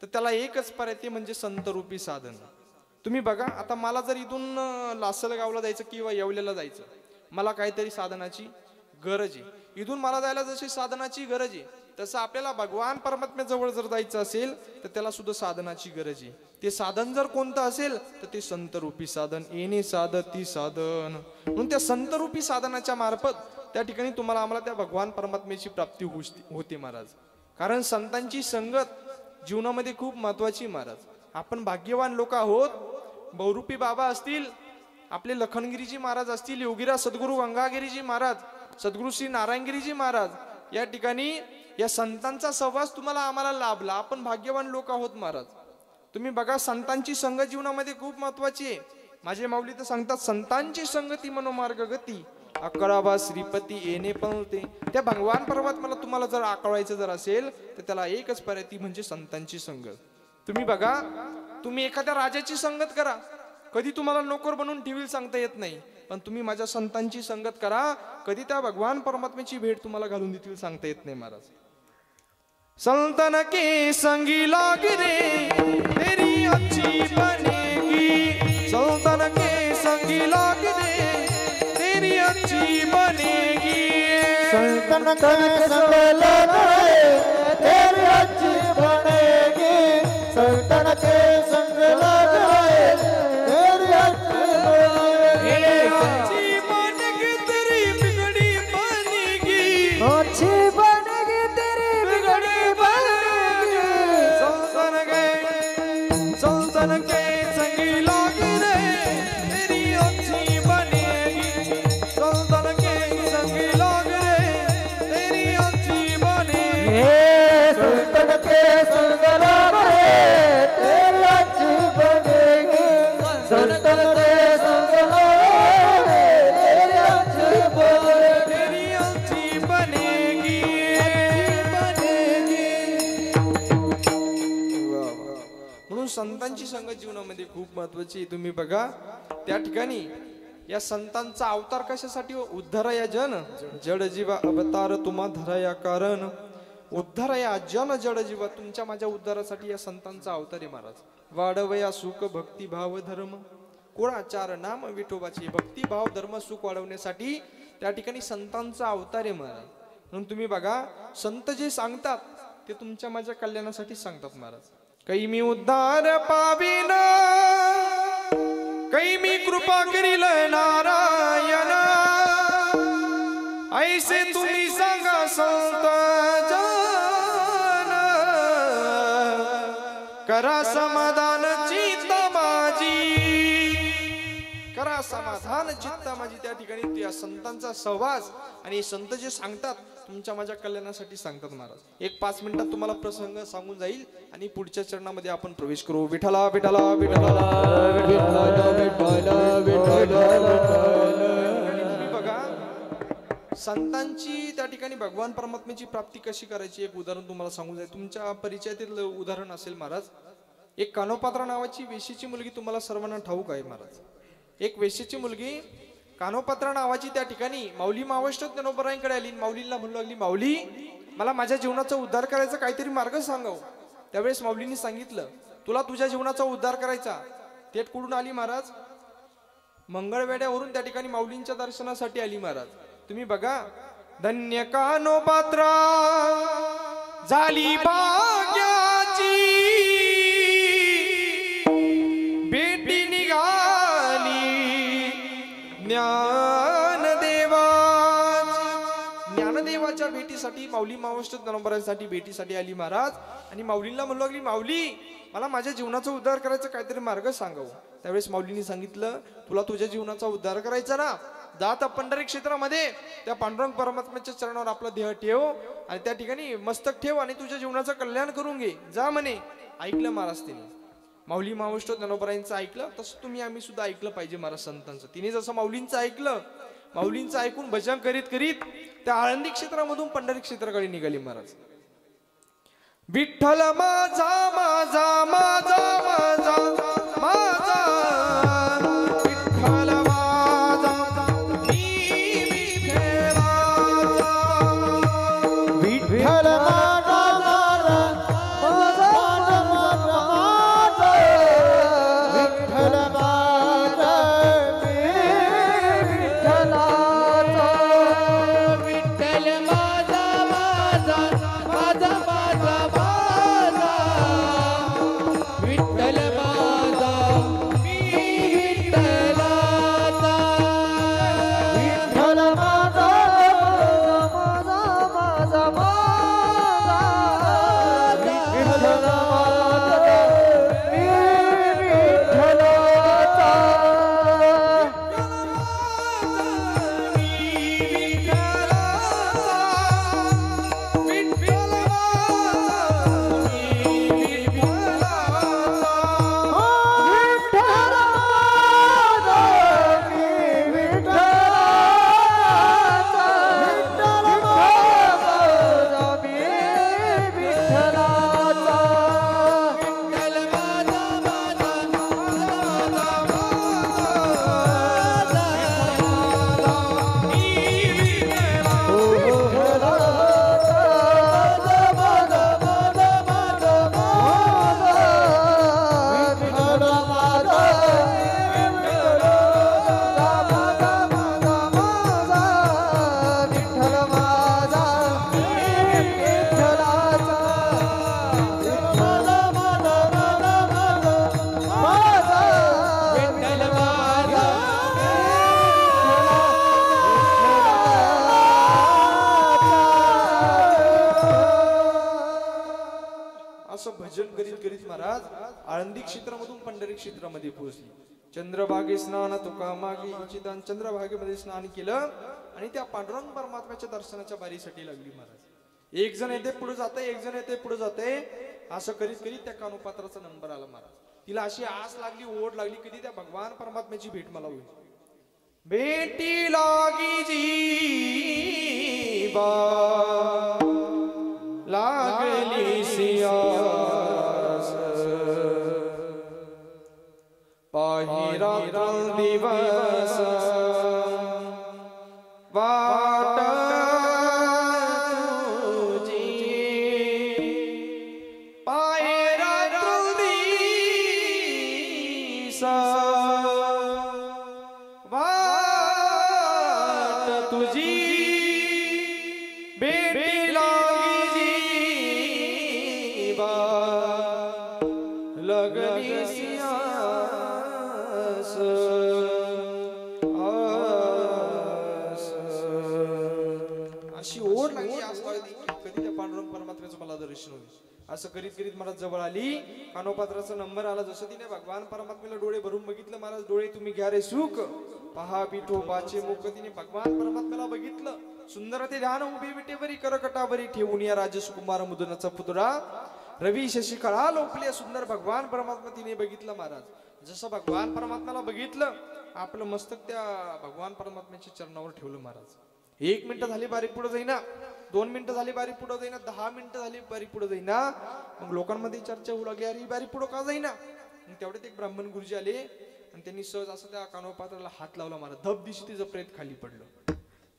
तर त्याला एकच पर्याय, ते म्हणजे संतरूपी साधन. तुम्ही बघा आता मला जर इथून लासलगावला जायचं किंवा येवल्याला जायचं, मला काहीतरी साधनाची गरज आहे. इथून मला जायला जशी साधनाची गरज आहे तसं आपल्याला भगवान परमात्म्याजवळ जर जायचं असेल तर त्याला सुद्धा साधनाची गरज आहे. ते साधन जर कोणतं असेल तर ते संतरूपी साधन. येणे साधती साधन. म्हणून त्या संतरूपी साधनाच्या मार्फत त्या ठिकाणी तुम्हाला आम्हाला त्या भगवान परमात्म्याची प्राप्ती होते महाराज. कारण संतांची संगत जीवनामध्ये खूप महत्वाची महाराज. आपण भाग्यवान लोक आहोत. बहुरूपी बाबा असतील, आपले लखनगिरीजी महाराज असतील, योगीराज सद्गुरू गंगागिरीजी महाराज, सद्गुरू श्री नारायणगिरीजी महाराज, या ठिकाणी या संतांचा सहवास तुम्हाला आम्हाला लाभला. आपण भाग्यवान लोक आहोत महाराज. तुम्ही बघा संतांची संगत जीवनामध्ये खूप महत्वाची आहे. माझे माऊली तर सांगतात, संतांची संगती मनोमार्ग गती 11 श्रीपती येणे पळते. त्या भगवान परमात्म्याला तुम्हाला जर आकळायचं जर असेल तर त्याला एकच पर्याय, ती म्हणजे संतांची संगत. तुम्ही बघा, तुम्ही एखाद्या राजाची संगत करा, कधी तुम्हाला नोकर बनवून ठेवील सांगता येत नाही. पण तुम्ही माझ्या संतांची संगत करा, कधी त्या भगवान परमात्म्याची भेट तुम्हाला घालून देतील सांगता येत नाही महाराज. संतन के संगी लाग रे तेरी अच्छी बनेगी. संतन के संगी लाग रे तेरी अच्छी बनेगी. संतन के संग लाग रे तेरी अच्छी बनेगी. संतन के संग लाग रे तेरी अच्छी बनेगी. तेरी बिगड़ी बनेगी. अच्छी बनेगी तेरी बिगड़ी बनेगी. संतन के संगी लाग रे तेरी अच्छी बनेगी. संतन के संगी लाग रे तेरी अच्छी बनेगी. संतन के संग लाग रे तेरी अच्छी बनेगी. संतन के संग लाग रे तेरी अच्छी बनेगी. तेरी अच्छी बनेगी. म्हणून संतांची संगत जीवनामध्ये खूप महत्वाची. तुम्ही बघा त्या ठिकाणी या संतांचा अवतार कशासाठी? उद्धारया जन जड जीवा अवतार तुम्हा धराया कारण. उद्धारया जन जड जीवा, तुमच्या माझ्या उद्धारासाठी या संतांचा अवतार आहे महाराज. वाढवया सुख भक्ती भाव धर्म कुळाचार नाम विठोबाची. भक्ती भाव धर्म सुख वाढवण्यासाठी त्या ठिकाणी संतांचा अवतार आहे महाराज. म्हणून तुम्ही बघा संत जे सांगतात ते तुमच्या माझ्या कल्याणासाठी सांगतात महाराज. काही मी उद्धार पाविन, काही मी कृपा करील नारायण. ऐसे तुम्ही सांगा संत जन. करा समाधान चित्त माझी. करा समाधान चित्त माझी. त्या ठिकाणी त्या संतांचा सहवास आणि संत जे सांगतात तुमच्या माझ्या कल्याणासाठी सांगतात महाराज. एक 5 मिनिटात तुम्हाला प्रसंग सांगून जाईल आणि पुढच्या चरणामध्ये आपण प्रवेश करू. विठ्ठला विठ्ठला विठ्ठला तुम्ही बघा संतांची त्या ठिकाणी भगवान परमात्म्याची प्राप्ती कशी करायची एक उदाहरण तुम्हाला सांगून जाईल. तुमच्या परिचयातील उदाहरण असेल महाराज. एक कानोपात्रा नावाची वेशीची मुलगी तुम्हाला सर्वांना ठाऊक आहे महाराज. एक वेशीची मुलगी कानोपात्रा नावाची त्या ठिकाणी माऊली महावष्ट ज्ञानोबरायांकडे आली. माऊलींना म्हणू लागली, माऊली मला माझ्या जीवनाचा उद्धार करायचा काहीतरी मार्ग सांगाव. त्यावेळेस माऊलींनी सांगितलं, तुला तुझ्या जीवनाचा उद्धार करायचा. थेट कुठून आली महाराज? मंगळवेड्यावरून त्या ठिकाणी माऊलींच्या दर्शनासाठी आली महाराज. तुम्ही बघा, धन्य कानोपात्रा झाली भाग्याची, बेटी निघाली ज्ञान देवाची. ज्ञानदेवाच्या भेटीसाठी माऊली मावष्ट नंबरांसाठी भेटीसाठी आली महाराज. आणि माऊलींना म्हणू लागली, माऊली मला माझ्या जीवनाचा उद्धार करायचा काहीतरी मार्ग सांगावं. त्यावेळेस माऊलींनी सांगितलं, तुला तुझ्या जीवनाचा उद्धार करायचा ना, जात पंढरी क्षेत्रामध्ये त्या पांडुरंग परमात्म्याच्या चरणावर आपला देह ठेव आणि त्या ठिकाणी मस्तक ठेव आणि तुझ्या जीवनाचं कल्याण करून घे, जा म्हणे. ऐकलं महाराज तिने. माऊली मावष्ट ज्ञानोबरायांचं ऐकलं तसं आम्ही सुद्धा ऐकलं पाहिजे महाराज संतांचं. तिने जसं माऊलींचं ऐकलं, माऊलींचं ऐकून भजन करीत करीत त्या आळंदी क्षेत्रामधून पंढरी क्षेत्राकडे निघाली महाराज. विठ्ठल माझा माझा माझा माझा माझा विठ्ठल माझा मी विठ्ठलाचा. विठ्ठल माझा माझा माझा माझा विठ्ठल माझा मी विठ्ठलाचा. विठ्ठल माझा माझा माझा माझा माझा विठ्ठल माझा मी विठ्ठलाचा. विठ्ठल माझा माझा माझा माझा विठ्ठल माझा मी विठ्ठलाचा. विठ्ठल माझा मी विठ्ठलाचा. विठ्ठल माझा मी विठ्ठलाचा. असं भजन करीत करीत महाराज आळंदी क्षेत्रामधून पंढरी क्षेत्रामध्ये पोहोचली. चंद्रभागे स्नान तुका मागे चिदान चंद्रभागेमध्ये स्नान केलं आणि त्या पांडुरंग परमात्म्याच्या दर्शनाच्या बारीसाठी लागली महाराज. एक जण येते पुढे जाते, एक जण येते पुढे जाते. असं करीत करीत त्या कानोपात्राचा नंबर आला महाराज. तिला अशी आस लागली, ओढ लागली, कधी त्या भगवान परमात्म्याची भेट मला होईल. भेटी लागी जीवा लागली सियास पाहिरा दिवस वाट तुझी पाहिरा दिवस वाट तुझी भेटी लागी जीवा लगली सियास आस. अशी ओढ लागली, आस लागली, कधी त्या पांडुरंग परमात्म्याचं मला दर्शन होईल. असं करीत करीत महाराज जवळ आली. कानोपात्राचा नंबर आला. जसं तिने भगवान परमात्म्याला डोळे भरून बघितलं, महाराज डोळे तुम्ही घ्या रे सुख पहा विठोबाचे मुख. तिने भगवान परमात्म्याला बघितलं. सुंदर ते ध्यान उभे विटेवरी करकटावरी ठेवून या राजसुकुमार मुदनाचा पुतळा रवी शशिकळा लोपल्या. सुंदर भगवान परमात्मा तिने बघितलं महाराज. जसं भगवान परमात्म्याला बघितलं, आपलं मस्तक त्या भगवान परमात्म्याच्या चरणावर ठेवलं महाराज. 1 मिनिट झाली बारीक पुढे जाईना, 2 मिनिटं झाली बारीक पुढे जाईना, 10 मिनिटं झाली बारीक पुढे जाईना. मग लोकांमध्ये चर्चा होऊ लागली, अरे बारीक पुढे का जाईना. मग तेवढ्यात एक ब्राह्मण गुरुजी आले आणि त्यांनी सहज असं त्या कानोपात्राला हात लावला महाराज. धबदिशी तिचं प्रेत खाली पडलं.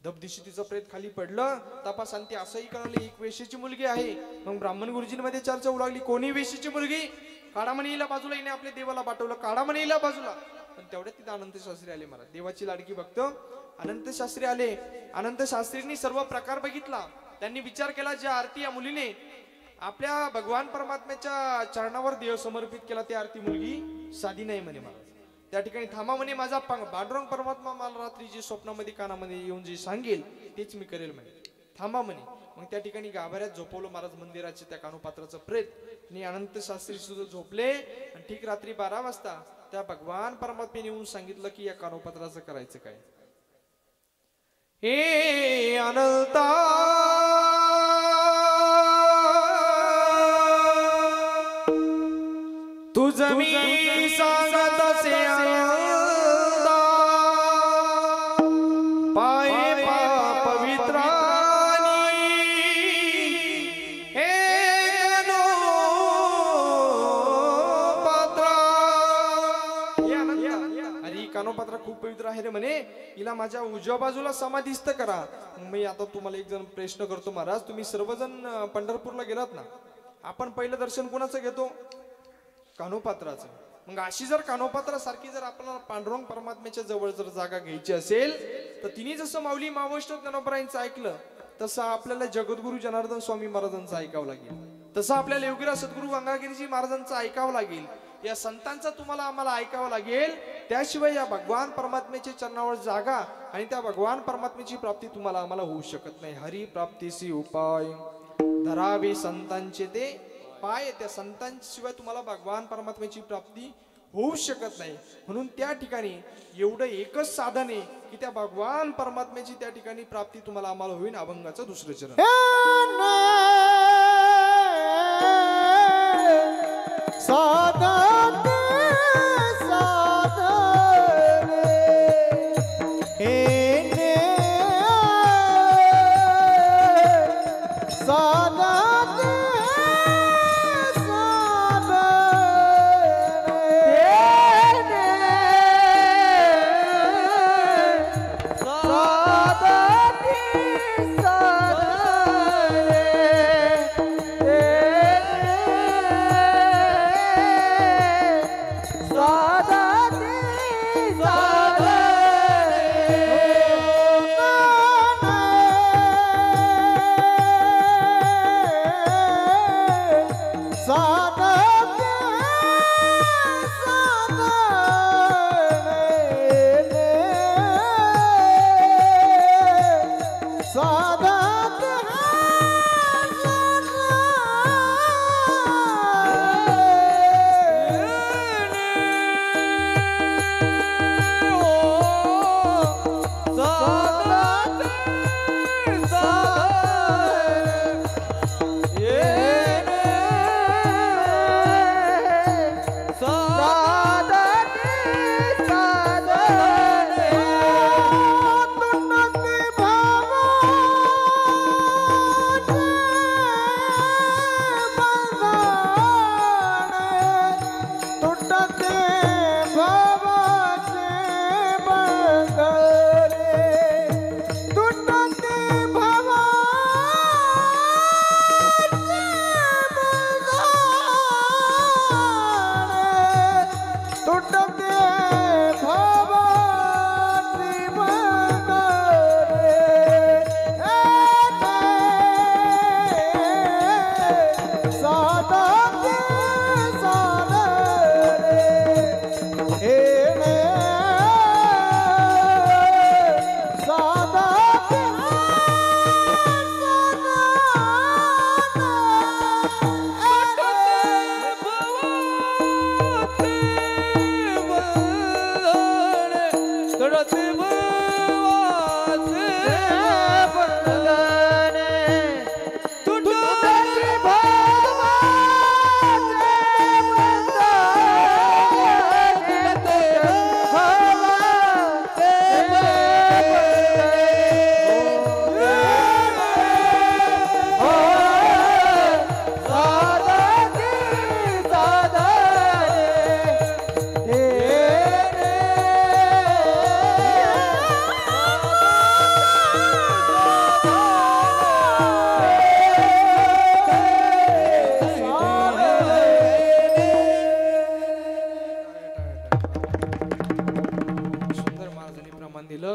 धबदिशी तिचं प्रेत खाली पडलं. तपासांती असंही कळलं एक वेशीची मुलगी आहे. मग ब्राह्मण गुरुजींमध्ये चर्चा होऊ लागली, कोणी वेशीची मुलगी. काडामणीला बाजूला येणे आपल्या देवाला पाठवलं, काडामणीला बाजूला. पण तेवढ्यात तिथं अनंत शास्त्री आले महाराज. देवाची लाडकी भक्त अनंत शास्त्री आले. अनंत शास्त्रींनी सर्व प्रकार बघितला. त्यांनी विचार केला, ज्या आरती या मुलीने आपल्या भगवान परमात्म्याच्या चरणावर देव समर्पित केला, ती आरती मुलगी साधी नाही म्हणे महाराज. त्या ठिकाणी थांबा म्हणे, माझा पांडुरंग परमात्मा मला रात्री जे स्वप्नामध्ये कानामध्ये येऊन जे सांगेल तेच मी करेल म्हणे. थांबा म्हणे. मग त्या ठिकाणी गाभाऱ्यात झोपवलं महाराज मंदिराचे त्या कानोपात्राचं प्रेत. आणि अनंत शास्त्री सुद्धा झोपले. आणि ठीक रात्री 12 वाजता त्या भगवान परमात्म्याने येऊन सांगितलं की या कानोपात्राचं करायचं काय. हे अनंता तुझ मी सांगत असे आनंदा, पाये पवित्रानी हे कानोपात्रा. अरे ही कानोपात्रा खूप पवित्र आहे रे म्हणे. हिला माझ्या उजव्या बाजूला समाधिस्थ करा. मी आता तुम्हाला एक जण प्रश्न करतो महाराज, तुम्ही सर्वजण पंढरपूरला गेलात ना, आपण पहिलं दर्शन कोणाचं घेतो? कानोपात्राचं. मग अशी जर कानोपात्रा सारखी जर आपल्याला पांडुरंग परमात्म्याच्या जवळ जर जागा घ्यायची असेल तर तिने जसं माऊली मावष्ट ज्ञानोबरायांचं ऐकलं तसं आपल्याला जगद्गुरु जनार्दन स्वामी महाराजांचं ऐकावं लागेल. तसं आपल्याला योगीराज सद्गुरु गंगागिरीजी महाराजांचं ऐकावं लागेल. या संतांचा तुम्हाला आम्हाला ऐकावं लागेल. त्याशिवाय या भगवान परमात्म्याच्या चरणावर जागा आणि त्या भगवान परमात्म्याची प्राप्ती तुम्हाला आम्हाला होऊ शकत नाही. हरी प्राप्तीसी उपाय धरावे संतांचे ते पाय. त्या संतांशिवाय तुम्हाला भगवान परमात्म्याची प्राप्ती होऊ शकत नाही. म्हणून त्या ठिकाणी एवढं एकच साधन आहे की त्या भगवान परमात्म्याची त्या ठिकाणी प्राप्ती तुम्हाला आम्हाला होईल. अभंगाचं दुसरं चरण.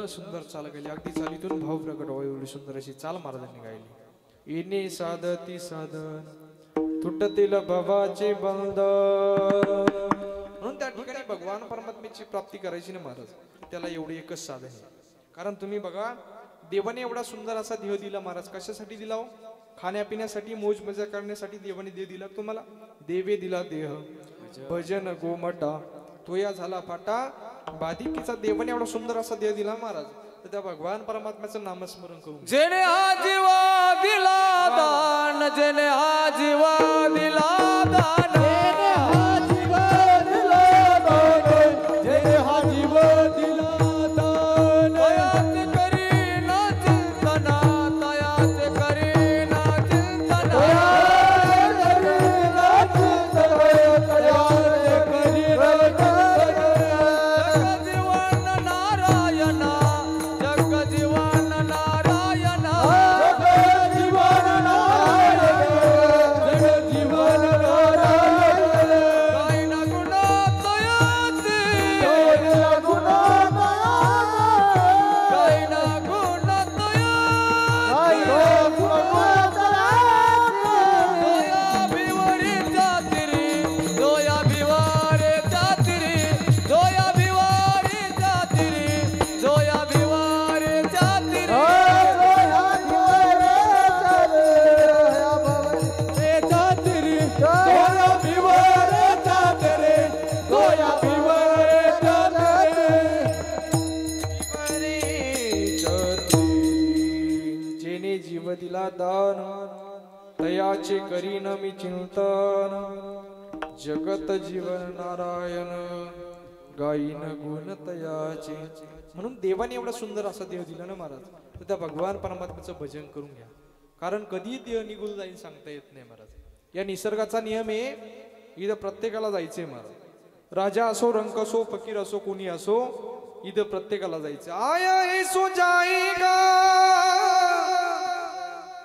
सुंदर चाल गेली. अगदी चालीतून भाव प्रकट व्हावे एवढी सुंदर अशी चाल महाराजांनी गायली. येणे साधती साधन तुटतील भवाचे बंध. म्हणून त्या ठिकाणी भगवान परमात्म्याची प्राप्ती करायची ना महाराज, त्याला एवढी एकच साधन आहे. कारण तुम्ही बघा देवाने एवढा सुंदर असा देह दिला महाराज. कशासाठी दिला हो? खाण्यापिण्यासाठी, मौज मजा करण्यासाठी देवाने देह दिला तुम्हाला. देवे दिला देह भजन गोमटा तो या झाला फाटा. बाधिकीचा देवाने एवढा सुंदर असा देह दिला महाराज. तर त्या भगवान परमात्म्याचं नामस्मरण करून जेने हा जीवा दिला दान, जेने हा जीवा दिला दान, जेने हा जीवा दिला दान, जेने हा जीवा दिला दान. तयाचे करी ना चिंतना, तयाचे करी ना चिंतना, तयाचे करी ना चिंतना, तयाचे करी ना चिंतना. जगजीवन नारायण, जगजीवन नारायण, जगजीवन नारायण, जगजीवन नारायण. गायन गुणातयाचे, गायन गुणातयाचे, गायन गुणातयाचे, गायन गुणातयाचे. दोया भिवारे जातिरी, दोया भिवारे जातिरी, दोया भिवारे जातिरी, दोया भिवारे जातिरी. जेने जीव दिला दान, तयाचे करीन मी चिंतन. जगत जीवन नारायण, गायीन गुण तयाचे. म्हणून देवाने एवढा सुंदर असा देह दिला ना महाराज. तर त्या भगवान परमात्म्याचं भजन करून घ्या. कारण कधी देह निघून जाईल सांगता येत नाही महाराज. या निसर्गाचा नियम आहे, इथं प्रत्येकाला जायचंय महाराज. राजा असो, रंक असो, फकीर असो, कोणी असो, इथं प्रत्येकाला जायचं. आया येसो जाईगा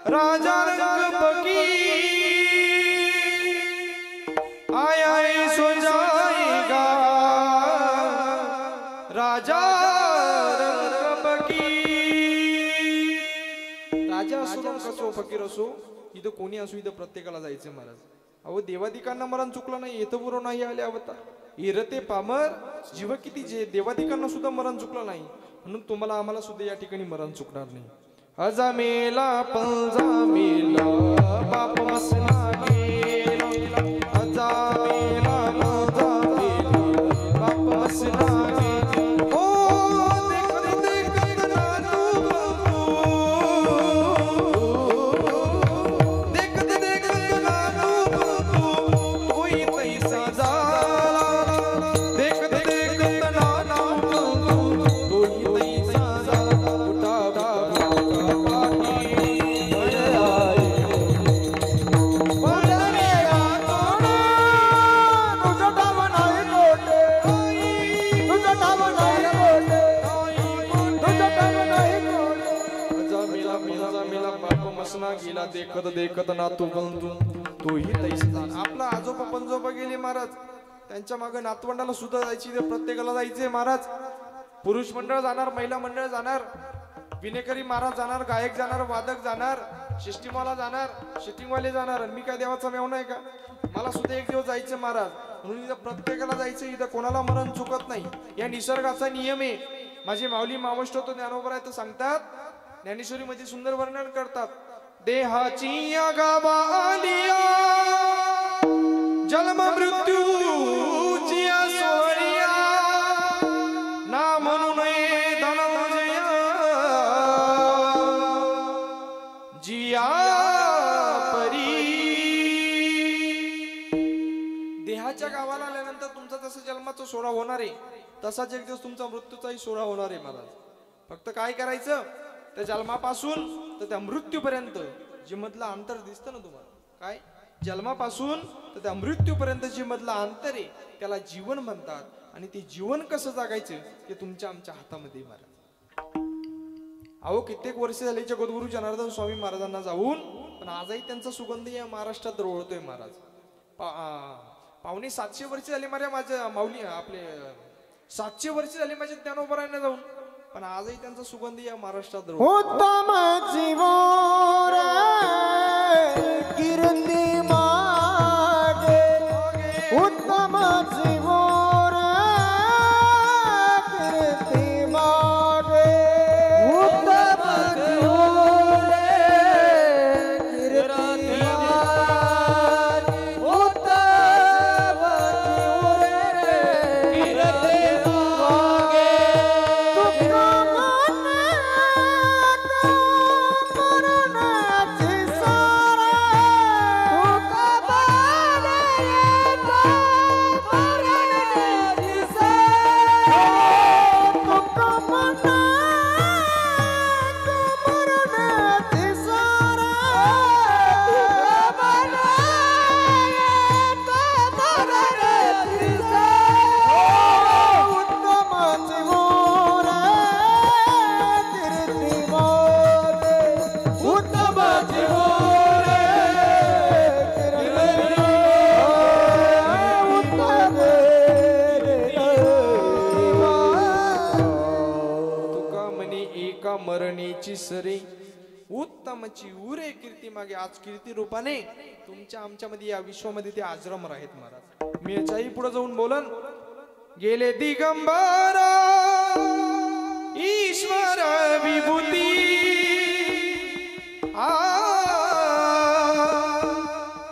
राजा रंग फकीर, आया येसो जाईगा राजा रंग फकीर. राजा असो, रंक असो, फकीर असो, इथं कोणी असो, इथं प्रत्येकाला जायचं महाराज. अहो देवादिकांना मरण चुकलं नाही, येतं बरो नाही आले अवतार. इरते पामर जीव किती जे, देवादिकांना सुद्धा मरण चुकलं नाही. म्हणून तुम्हाला आम्हाला सुद्धा या ठिकाणी मरण चुकणार नाही. अजा मेला पंजा मेला बाप मसना गेला, अजा मेला पंजा मेला बाप मसना गेला. ओ देखत देखत नानू देखत देखत नानू तोही तैसा झाला. देखत देखत नानू तोही तैसा झाला. उठा गेला देखत देखत नातू बंधू तोही तैसा. आपला आजोबा पंजोबा गेले महाराज, त्यांच्या मागे नातवंडाला सुद्धा जायची, प्रत्येकाला जायचंय महाराज. पुरुष मंडळ जाणार, महिला मंडळ जाणार, विनेकरी महाराज जाणार, गायक जाणार, वादक जाणार, शिष्टिमाला जाणार, शिटिंगवाले जाणार. मी काय देवाचा मेवना आहे का? मला सुद्धा एक दिवस जायचं महाराज. म्हणून इथं प्रत्येकाला जायचं, इथं कोणाला मरण चुकत नाही. या निसर्गाचा नियम आहे. माझे माऊली मावष्ट होतो ज्ञानोबा आहे तर सांगतात, ज्ञानेश्वरी मध्ये सुंदर वर्णन करतात. देहाची गाबा आलिया जन्म मृत्यूची सोहळ्या, ना म्हणू नये धनंजया जिया परी. देहाच्या गावाला आल्यानंतर तुमचा जसं जन्माचा सोहळा होणार आहे, तसाच एक दिवस तुमचा मृत्यूचाही सोहळा होणार आहे महाराज. फक्त काय करायचं, त्या जन्मापासून तर त्या मृत्यूपर्यंत जे मधलं अंतर दिसतं ना तुम्हाला, काय जन्मापासून तर त्या मृत्यूपर्यंत जे मधलं अंतर आहे त्याला जीवन म्हणतात. आणि ते जीवन कसं जगायचं ते तुमच्या आमच्या हातामध्ये महाराज. अहो कित्येक वर्ष झाले जगद्गुरु जनार्दन स्वामी महाराजांना जाऊन, पण आजही त्यांचा सुगंध या महाराष्ट्रात रोळतोय महाराज. पावणे 700 वर्ष झाले माझ्या माऊली आपले 700 वर्ष झाले माझ्या ज्ञानोबरायांना जाऊन, पण आजही त्यांचा सुगंध या महाराष्ट्रात उत्तम जीवन कीर्ती मागे, उत्तम जीवन कीर्ती मागे, उत्तम उंची सरे उत्तमची उरे कीर्ती मागे आज कीर्ती रूपाने तुमच्या आमच्यामध्ये या विश्वामध्ये ते आजरम आहेत महाराज. मी याच्याही पुढे जाऊन बोलन. गेले दिगंबर ईश्वर विभूती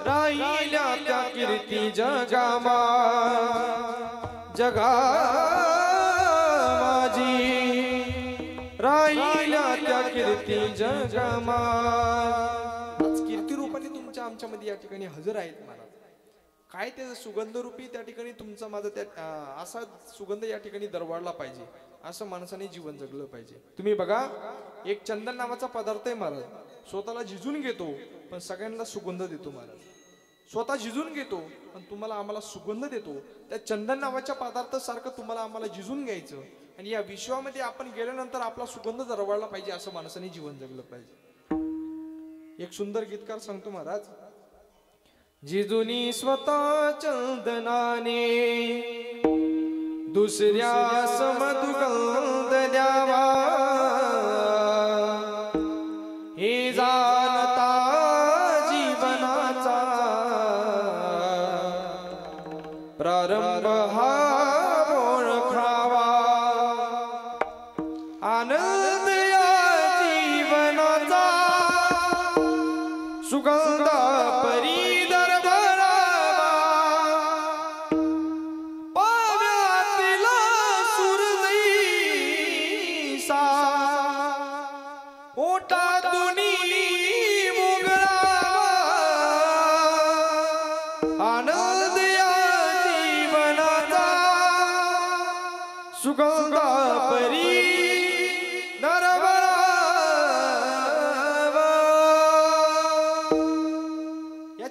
राहिल्या त्या कीर्ती जगामा जगा माझी राहिल्या त्या कीर्ती जगामा. आज कीर्ती रूपाने तुमच्या आमच्यामध्ये या ठिकाणी हजर आहेत महाराज. काय ते सुगंध रूपी त्या ठिकाणी तुमचा माझा त्या असा सुगंध या ठिकाणी दरवळला पाहिजे असं माणसाने जीवन जगलं पाहिजे. तुम्ही बघा एक चंदन नावाचा पदार्थ आहे महाराज. स्वतःला झिजून घेतो पण सगळ्यांना सुगंध देतो महाराज. स्वतः झिजून घेतो पण तुम्हाला आम्हाला सुगंध देतो. त्या चंदन नावाच्या पदार्थ सारखं तुम्हाला आम्हाला झिजून घ्यायचं आणि या विश्वामध्ये आपण गेल्यानंतर आपला सुगंध दरवळला पाहिजे असं माणसाने जीवन जगलं पाहिजे. एक सुंदर गीतकार सांगतो महाराज. जिजुनी स्वतः चंदनाने दुसऱ्या समदुगंध द्यावा हे जाणता जीवनाचा प्रारंभ हा ओळखावा आनंद या जीवनाचा सुगंध परी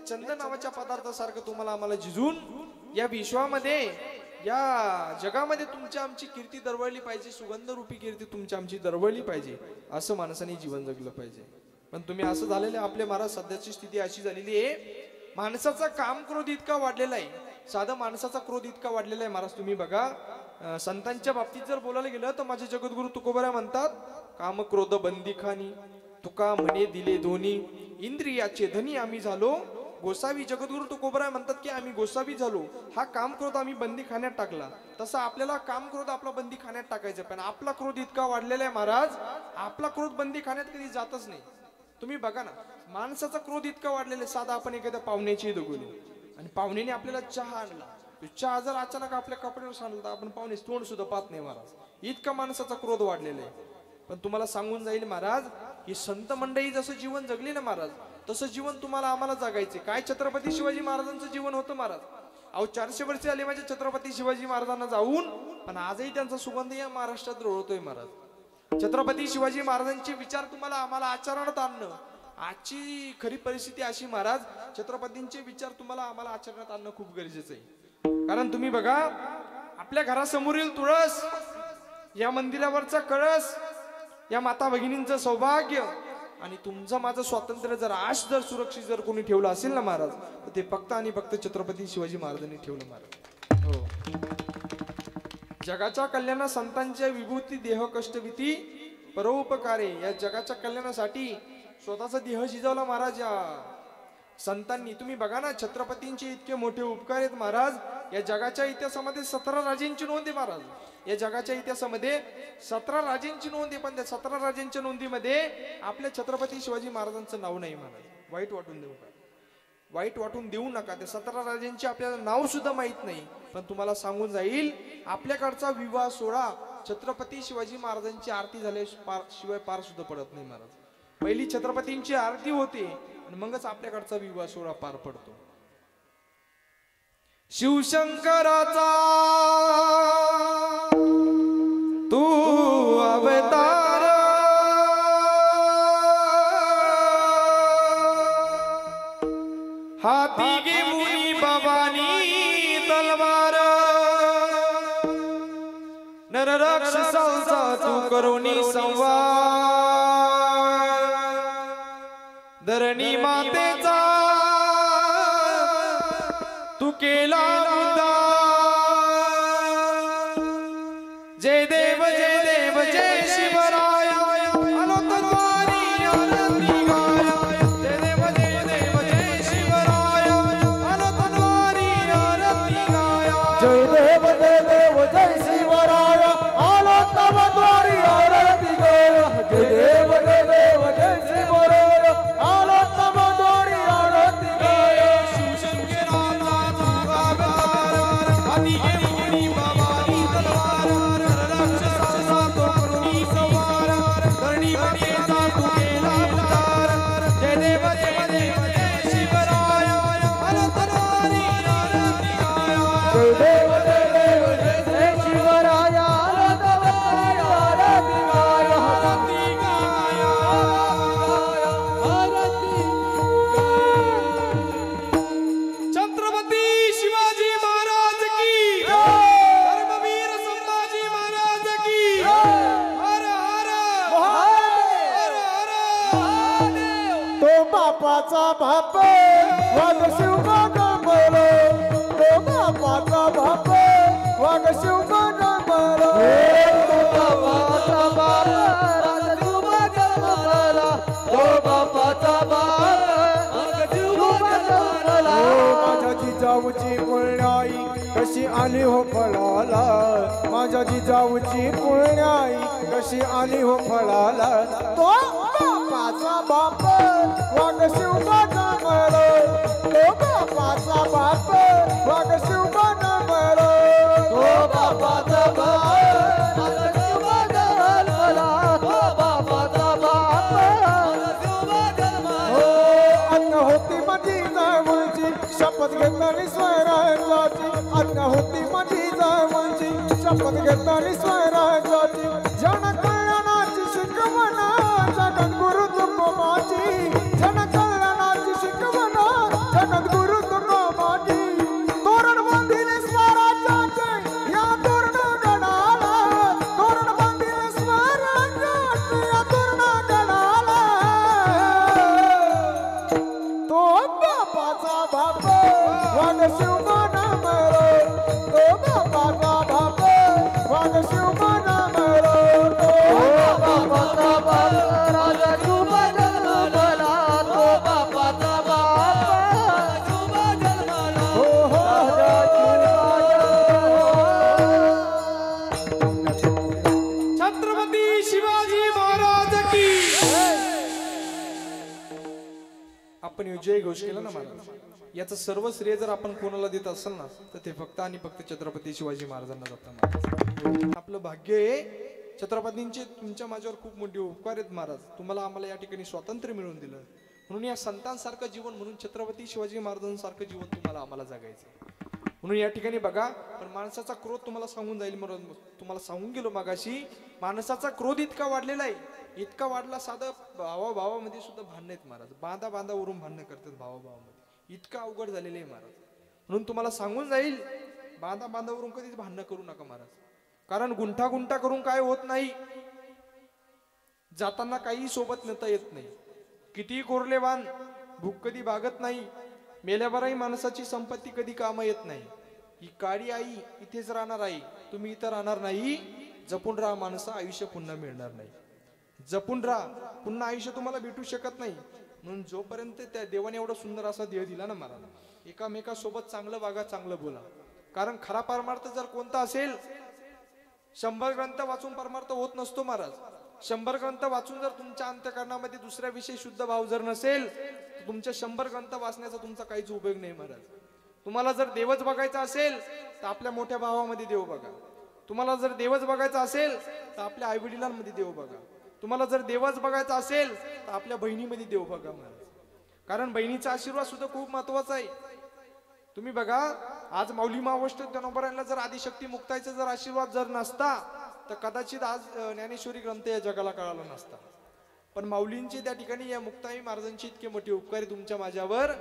चंदन नावाच्या पदार्थासारखं तुम्हाला आम्हाला झिजून या विश्वामध्ये या जगामध्ये तुमची आमची कीर्ती दरवळली पाहिजे. सुगंध रूपी कीर्ती तुमची आमची दरवळली पाहिजे असं माणसाने जीवन जगलं पाहिजे. पण तुम्ही असं झालेलं आपले महाराज सध्याची स्थिती अशी झालेली आहे. माणसाचा काम क्रोध इतका वाढलेला आहे. साधा माणसाचा क्रोध इतका वाढलेला आहे महाराज. तुम्ही बघा संतांच्या बाबतीत जर बोलायला गेलं तर माझे जगद्गुरु तुकोबरा म्हणतात काम क्रोध बंदीखानी तुका म्हणे दिले दोन्ही इंद्रियाचे धनी आम्ही झालो. गोसावी जगद्गुरु तुकोबरा म्हणतात की आम्ही गोसावी झालो. हा काम क्रोध आम्ही बंदी खाण्यात टाकला. तसं आपल्याला काम क्रोध आपला बंदी खाण्यात टाकायचं. पण आपला क्रोध इतका वाढलेला आहे महाराज. आपला क्रोध बंदी खाण्यात कधी जातच नाही. तुम्ही बघा ना माणसाचा क्रोध इतका वाढलेला आहे. साधा आपण एखाद्या पाहुण्याची दगुली आणि पाहुण्याने आपल्याला चहा आणला. चहा जर अचानक आपल्या कपड्यावर सांडला तर आपण पाहुणे तोंड सुद्धा पाहत नाही महाराज. इतका माणसाचा क्रोध वाढलेला आहे. पण तुम्हाला सांगून जाईल महाराज ही संत मंडळी जसं जीवन जगली ना महाराज तसं जीवन तुम्हाला आम्हाला जगायचे. काय छत्रपती शिवाजी महाराजांचं जीवन होतं महाराज. अहो 400 वर्षे आले माझे छत्रपती शिवाजी महाराजांना जाऊन पण आजही त्यांचा सुगंध या महाराष्ट्रात रोळतोय महाराज. छत्रपती शिवाजी महाराजांचे विचार तुम्हाला आम्हाला आचरणात आणणं आजची खरी परिस्थिती अशी महाराज. छत्रपतींचे विचार तुम्हाला आम्हाला आचरणात आणणं खूप गरजेचं आहे. कारण तुम्ही बघा आपल्या घरासमोरील तुळस या मंदिरावरचा कळस या माता भगिनींचं सौभाग्य आणि तुमचं माझं स्वातंत्र्य जर आज जर सुरक्षित जर कोणी ठेवलं असेल ना महाराज तर ते फक्त आणि फक्त छत्रपती शिवाजी महाराजांनी ठेवलं महाराज. हो जगाच्या कल्याणा संतांच्या विभूती देह कष्टविती परोपकारे या जगाच्या कल्याणासाठी स्वतःचा देह शिजवला महाराज या संतांनी. तुम्ही बघा ना छत्रपतींचे इतके मोठे उपकार आहेत महाराज. या जगाच्या इतिहासामध्ये 17 राजेंची नोंद आहे महाराज. या जगाच्या इतिहासामध्ये 17 राजेंची नोंद आहे. पण त्या 17 राजेंच्या नोंदीमध्ये आपल्या छत्रपती शिवाजी महाराजांचं नाव नाही महाराज. वाईट वाटून देऊ नका. वाईट वाटून देऊ नका. त्या 17 राजेंचे आपल्याला नाव सुद्धा माहित नाही. पण तुम्हाला सांगून जाईल आपल्याकडचा विवाह सोहळा छत्रपती शिवाजी महाराजांची आरती झाल्याशिवाय पार सुद्धा पडत नाही महाराज. पहिली छत्रपतींची आरती होते आणि मगच आपल्याकडचा विवाह सोहळा पार पडतो. शिवशंकराचा तू अवतार हाती गे मुनी बाबानी तलवार नर राक्षसांचा तू करुणी संवार धरणी मातेचा तू केला मुद्दा. जय देव जय देव जय शिवराय. बापाचा बाप वाघ शिवबाबा बोलो तो बापाचा बाप वाघ शिवबाबा बोलो बापाचा बाप वाघ शिवबाबा बोलो तो बापाचा बाप वाघ शिवबाबा बोलो माझ्या जिजाऊची पुण्याई कशी आली हो फळाला माझ्या जिजाऊची पुण्याई कशी आली हो फळाला तो बापाचा बाप वाघ शिवबाबा बोलो तो बापाचा बाप वाघ शिवबाबा बोलो तो बापाचा बाप वाघ शिवबाबा बोलो तो बापाचा बाप वाघ शिवबाबा बोलो अन्न होती माझी जावळची शपथ घेतली स्वराज्याची अन्न होती माझी जावळची शपथ घेतली स्वराज्याची जन कल्याणाची शिकवण जगत गुरु तुकोबाची जन कल्याणाची शिकवण जगत गुरु तुकोबाची तोरण बांधिले स्वराज्याचे या तोरण गडाला तोरण बांधिले स्वराज्याचे या तोरण गडाला तो बापाचा बाप वाघ शिवबाबा बोलो तो बापाचा बाप वाघ शिवबाबा बोलो तो बापाचा बाप राजा शिवबाबा बोला तो बापाचा बाप राजा शिवबाबा बोला हो हो छत्रपती शिवाजी महाराज की आपण विजय घोष केला ना महाराज याचं सर्व श्रेय जर आपण कोणाला देत असेल ना तर ते फक्त आणि फक्त छत्रपती शिवाजी महाराजांना जातं महाराज. आपलं भाग्य आहे छत्रपतींचे तुमच्या माझ्यावर खूप मोठे उपकार आहेत महाराज. तुम्हाला आम्हाला या ठिकाणी स्वातंत्र्य मिळवून दिलं म्हणून या संतांसारखं जीवन म्हणून छत्रपती शिवाजी महाराजांसारखं जीवन तुम्हाला आम्हाला जगायचं म्हणून या ठिकाणी बघा. पण माणसाचा क्रोध तुम्हाला सांगून जाईल महाराज. तुम्हाला सांगून गेलो मागाशी माणसाचा क्रोध इतका वाढलेला आहे इतका वाढला साधं भावाभावामध्ये सुद्धा भांडण आहेत महाराज. बांधा बांधावरून भांडणं करतात भावाभावामध्ये इतकं अवघड झालेलं आहे महाराज. म्हणून तुम्हाला सांगून जाईल बांधा बांधावरून कधीच भांडणं करू नका महाराज. कारण गुंठा गुंठा करून काय होत नाही. जाताना काही सोबत नेता येत नाही. किती कोरलेवान भूक कधी भागत नाही. मेल्यावरही माणसाची संपत्ती कधी कामा येत नाही. ही काळी आई इथेच राहणार आई तुम्ही इथं राहणार नाही. जपून राहा माणसं आयुष्य पुन्हा मिळणार नाही. जपून राहा पुन्हा आयुष्य तुम्हाला भेटू शकत नाही. म्हणून जोपर्यंत त्या देवाने एवढा सुंदर असा देह दिला ना मला एकामेकासोबत चांगलं वागा चांगलं बोला. कारण खरा परमार्थ जर कोणता असेल 100 ग्रंथ वाचून परमार्थ होत नसतो महाराज. 100 ग्रंथ वाचून जर तुमच्या अंतःकरणामध्ये दुसऱ्या विषयी शुद्ध भाव जर नसेल तर तुमच्या 100 ग्रंथ वाचण्याचा तुमचा काहीच उपयोग नाही महाराज. तुम्हाला जर देवच बघायचा असेल तर आपल्या मोठ्या भावामध्ये देव बघा. तुम्हाला जर देवच बघायचा असेल तर आपल्या आई वडिलांमध्ये देव बघा. तुम्हाला जर देवच बघायचा असेल तर आपल्या बहिणीमध्ये देव बघा महाराज. कारण बहिणीचा आशीर्वाद सुद्धा खूप महत्वाचा आहे. तुम्ही बघा आज माऊली मावष्ट गणोबरांना जर आदिशक्ती मुक्ताईचा जर आशीर्वाद जर नसता तर कदाचित आज ज्ञानेश्वरी ग्रंथ या जगाला कळाला नसता. पण माऊलींचे त्या ठिकाणी या मुक्ताई महाराजांचे इतके मोठे उपकार तुमच्या माझ्यावर.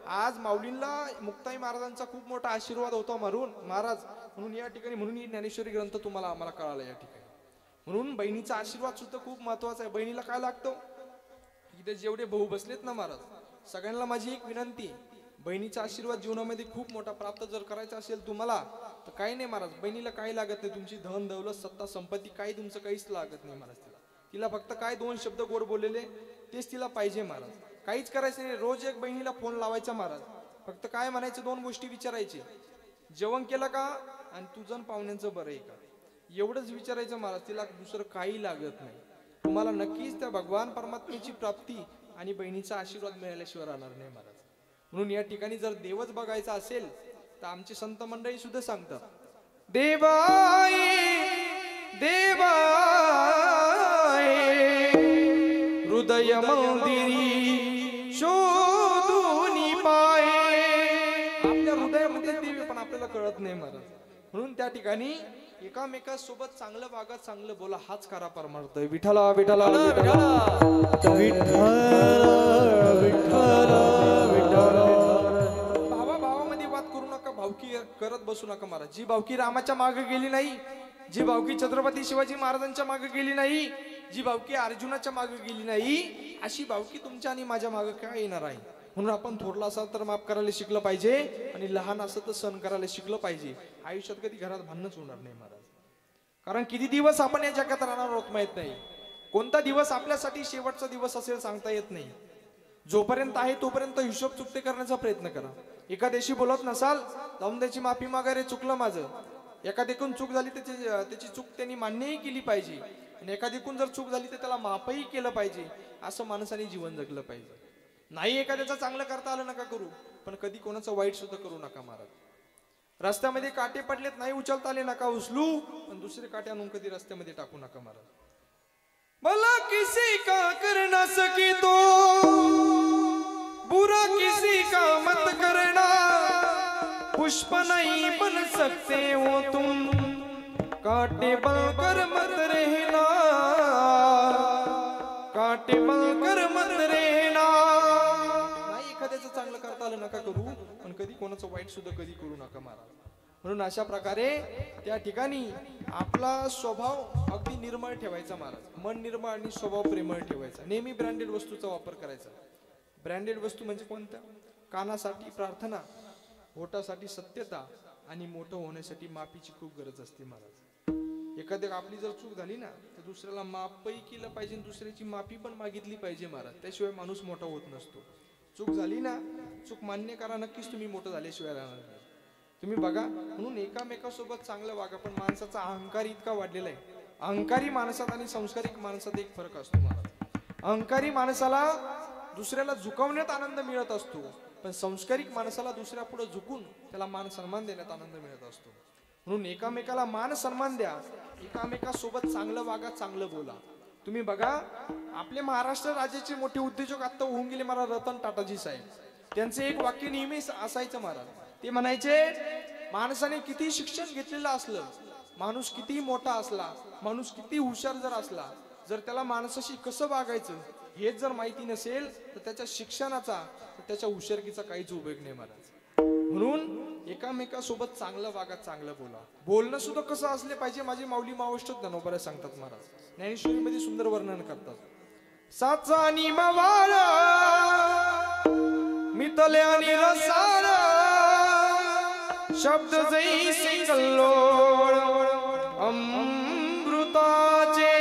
आज माऊलींना मुक्ताई महाराजांचा खूप मोठा आशीर्वाद होता महाराज. म्हणून या ठिकाणी म्हणून ही ज्ञानेश्वरी ग्रंथ तुम्हाला आम्हाला कळाला या ठिकाणी. म्हणून बहिणीचा आशीर्वाद सुद्धा खूप महत्वाचा आहे. बहिणीला काय लागतो इथे जेवढे भाऊ बसलेत ना महाराज सगळ्यांना माझी एक विनंती बहिणीचा आशीर्वाद जीवनामध्ये खूप मोठा प्राप्त जर करायचा असेल तुम्हाला तर काही नाही महाराज. बहिणीला काही लागत नाही. तुमची धन दौलत सत्ता संपत्ती काही तुमचं काहीच लागत नाही महाराज. तिला फक्त काय 2 शब्द गोड बोललेले तेच तिला पाहिजे महाराज. काहीच करायचं नाही. रोज एक बहिणीला फोन लावायचा महाराज. फक्त काय म्हणायचं 2 गोष्टी विचारायचे. जेवण केलं का आणि तुझं पाहुण्यांचं बरं आहे का एवढंच विचारायचं महाराज. तिला दुसरं काही लागत नाही. तुम्हाला नक्कीच त्या भगवान परमात्म्याची प्राप्ती आणि बहिणीचा आशीर्वाद मिळाल्याशिवाय राहणार नाही महाराज. म्हणून या ठिकाणी जर देवच बघायचा असेल तर आमचे संत मंडळी सुद्धा सांगतात देवाई देवाई हृदय मंदिरी शोधून पाये. आपल्या हृदयामध्ये देव पण आपल्याला कळत नाही महाराज. म्हणून त्या ठिकाणी एकामेकासोबत चांगलं वागा चांगलं बोला हाच खरा परमार्थ आहे. विठ्ठला विठ्ठला भावा भावामध्ये वाद करू नका. भावकी करत बसू नका महाराज. जी भावकी रामाच्या मागे गेली नाही जी भावकी छत्रपती शिवाजी महाराजांच्या मागे गेली नाही जी भावकी अर्जुनाच्या मागे गेली नाही अशी भावकी तुमच्या आणि माझ्या मागे काय येणार आहे. म्हणून आपण थोरला असाल तर माफ करायला शिकलं पाहिजे आणि लहान असं तर सहन करायला शिकलं पाहिजे. आयुष्यात कधी घरात भांडणच होणार नाही महाराज. कारण किती दिवस आपण या जगात राहणार आहोत माहित नाही. कोणता दिवस आपल्यासाठी शेवटचा दिवस असेल सांगता येत नाही. जोपर्यंत आहे तोपर्यंत हिशोब चुकते करण्याचा प्रयत्न करा. एखाद्याशी बोलत नसाल जाऊन त्याची माफी मागायला चुकलं माझं. एखाद्याकडून चूक झाली त्याची चूक त्यांनी मान्यही केली पाहिजे आणि एखाद्याकडून जर चूक झाली तर त्याला माफही केलं पाहिजे. असं माणसाने जीवन जगलं पाहिजे. नाही एखाद्याचं चांगलं करता आलं नका करू पण कधी कोणाचं वाईट सुद्धा करू नका महाराज. रस्त्यामध्ये काटे पडलेत नाही उचलता आले नका उचलू आणि दुसरे काटे आणून कधी रस्त्यामध्ये टाकू नका महाराज. भला किसी का कर ना सके तो बुरा किसी का मत करना. पुष्प नहीं बन सकते हो तुम कांटे बनकर मत रहना. कांटे बनकर मत रहना. नाही एखाद्याचं चांगलं करता आलं नका करू पण कधी कोणाचं वाईट सुद्धा कधी करू नका महाराज. म्हणून अशा प्रकारे त्या ठिकाणी आपला स्वभाव अगदी निर्मळ ठेवायचा महाराज. मन निर्मळ आणि स्वभाव प्रेमळ ठेवायचा. नेहमी ब्रँडेड वस्तूचा वापर करायचा. ब्रँडेड वस्तू म्हणजे कोणत्या? कानासाठी प्रार्थना, होठासाठी सत्यता आणि मोठं होण्यासाठी माफीची खूप गरज असते महाराज. एखाद्या आपली जर चूक झाली ना तर दुसऱ्याला माफही केलं पाहिजे, दुसऱ्याची माफी पण मागितली पाहिजे महाराज. त्याशिवाय माणूस मोठा होत नसतो. चूक झाली ना, चूक मान्य करा, नक्कीच तुम्ही मोठं झाल्याशिवाय राहणार नाही. तुम्ही बघा, म्हणून एकामेकासोबत चांगलं वागा. पण माणसाचा अहंकार इतका वाढलेला आहे. अहंकारी माणसात आणि संस्कारिक माणसात एक फरक असतो महाराज. अहंकारी माणसाला दुसऱ्याला झुकवण्यात आनंद मिळत असतो पण संस्कारिक माणसाला दुसऱ्या पुढे झुकून त्याला मान सन्मान देण्यात आनंद मिळत असतो. म्हणून एकामेकाला मान सन्मान द्या, एकामेकासोबत चांगलं वागा, चांगलं बोला. तुम्ही बघा, आपले महाराष्ट्र राज्याचे मोठे उद्योजक आता होऊन गेले महाराज रतन टाटाजी साहेब. त्यांचे एक वाक्य नेहमी असायचं महाराज. ते म्हणायचे, माणसाने किती शिक्षण घेतलेलं असलं, माणूस किती मोठा असला, माणूस किती हुशार जर असला, जर त्याला माणसाशी कसं वागायचं हेच जर माहिती नसेल तर त्याच्या शिक्षणाचा, त्याच्या हुशारकीचा काहीच उपयोग नाही महाराज. म्हणून एकामेकासोबत चांगलं वागा, चांगलं बोला. बोलणं सुद्धा कसं असले पाहिजे माझे माऊली मावष्ट ज्ञानोबा सांगतात महाराज. ज्ञानेश्वरीमध्ये सुंदर वर्णन करतात. साचा आणि मवाळा मितले आणि रसाळा शब्द जैसे कल्लोळ अमृताचे.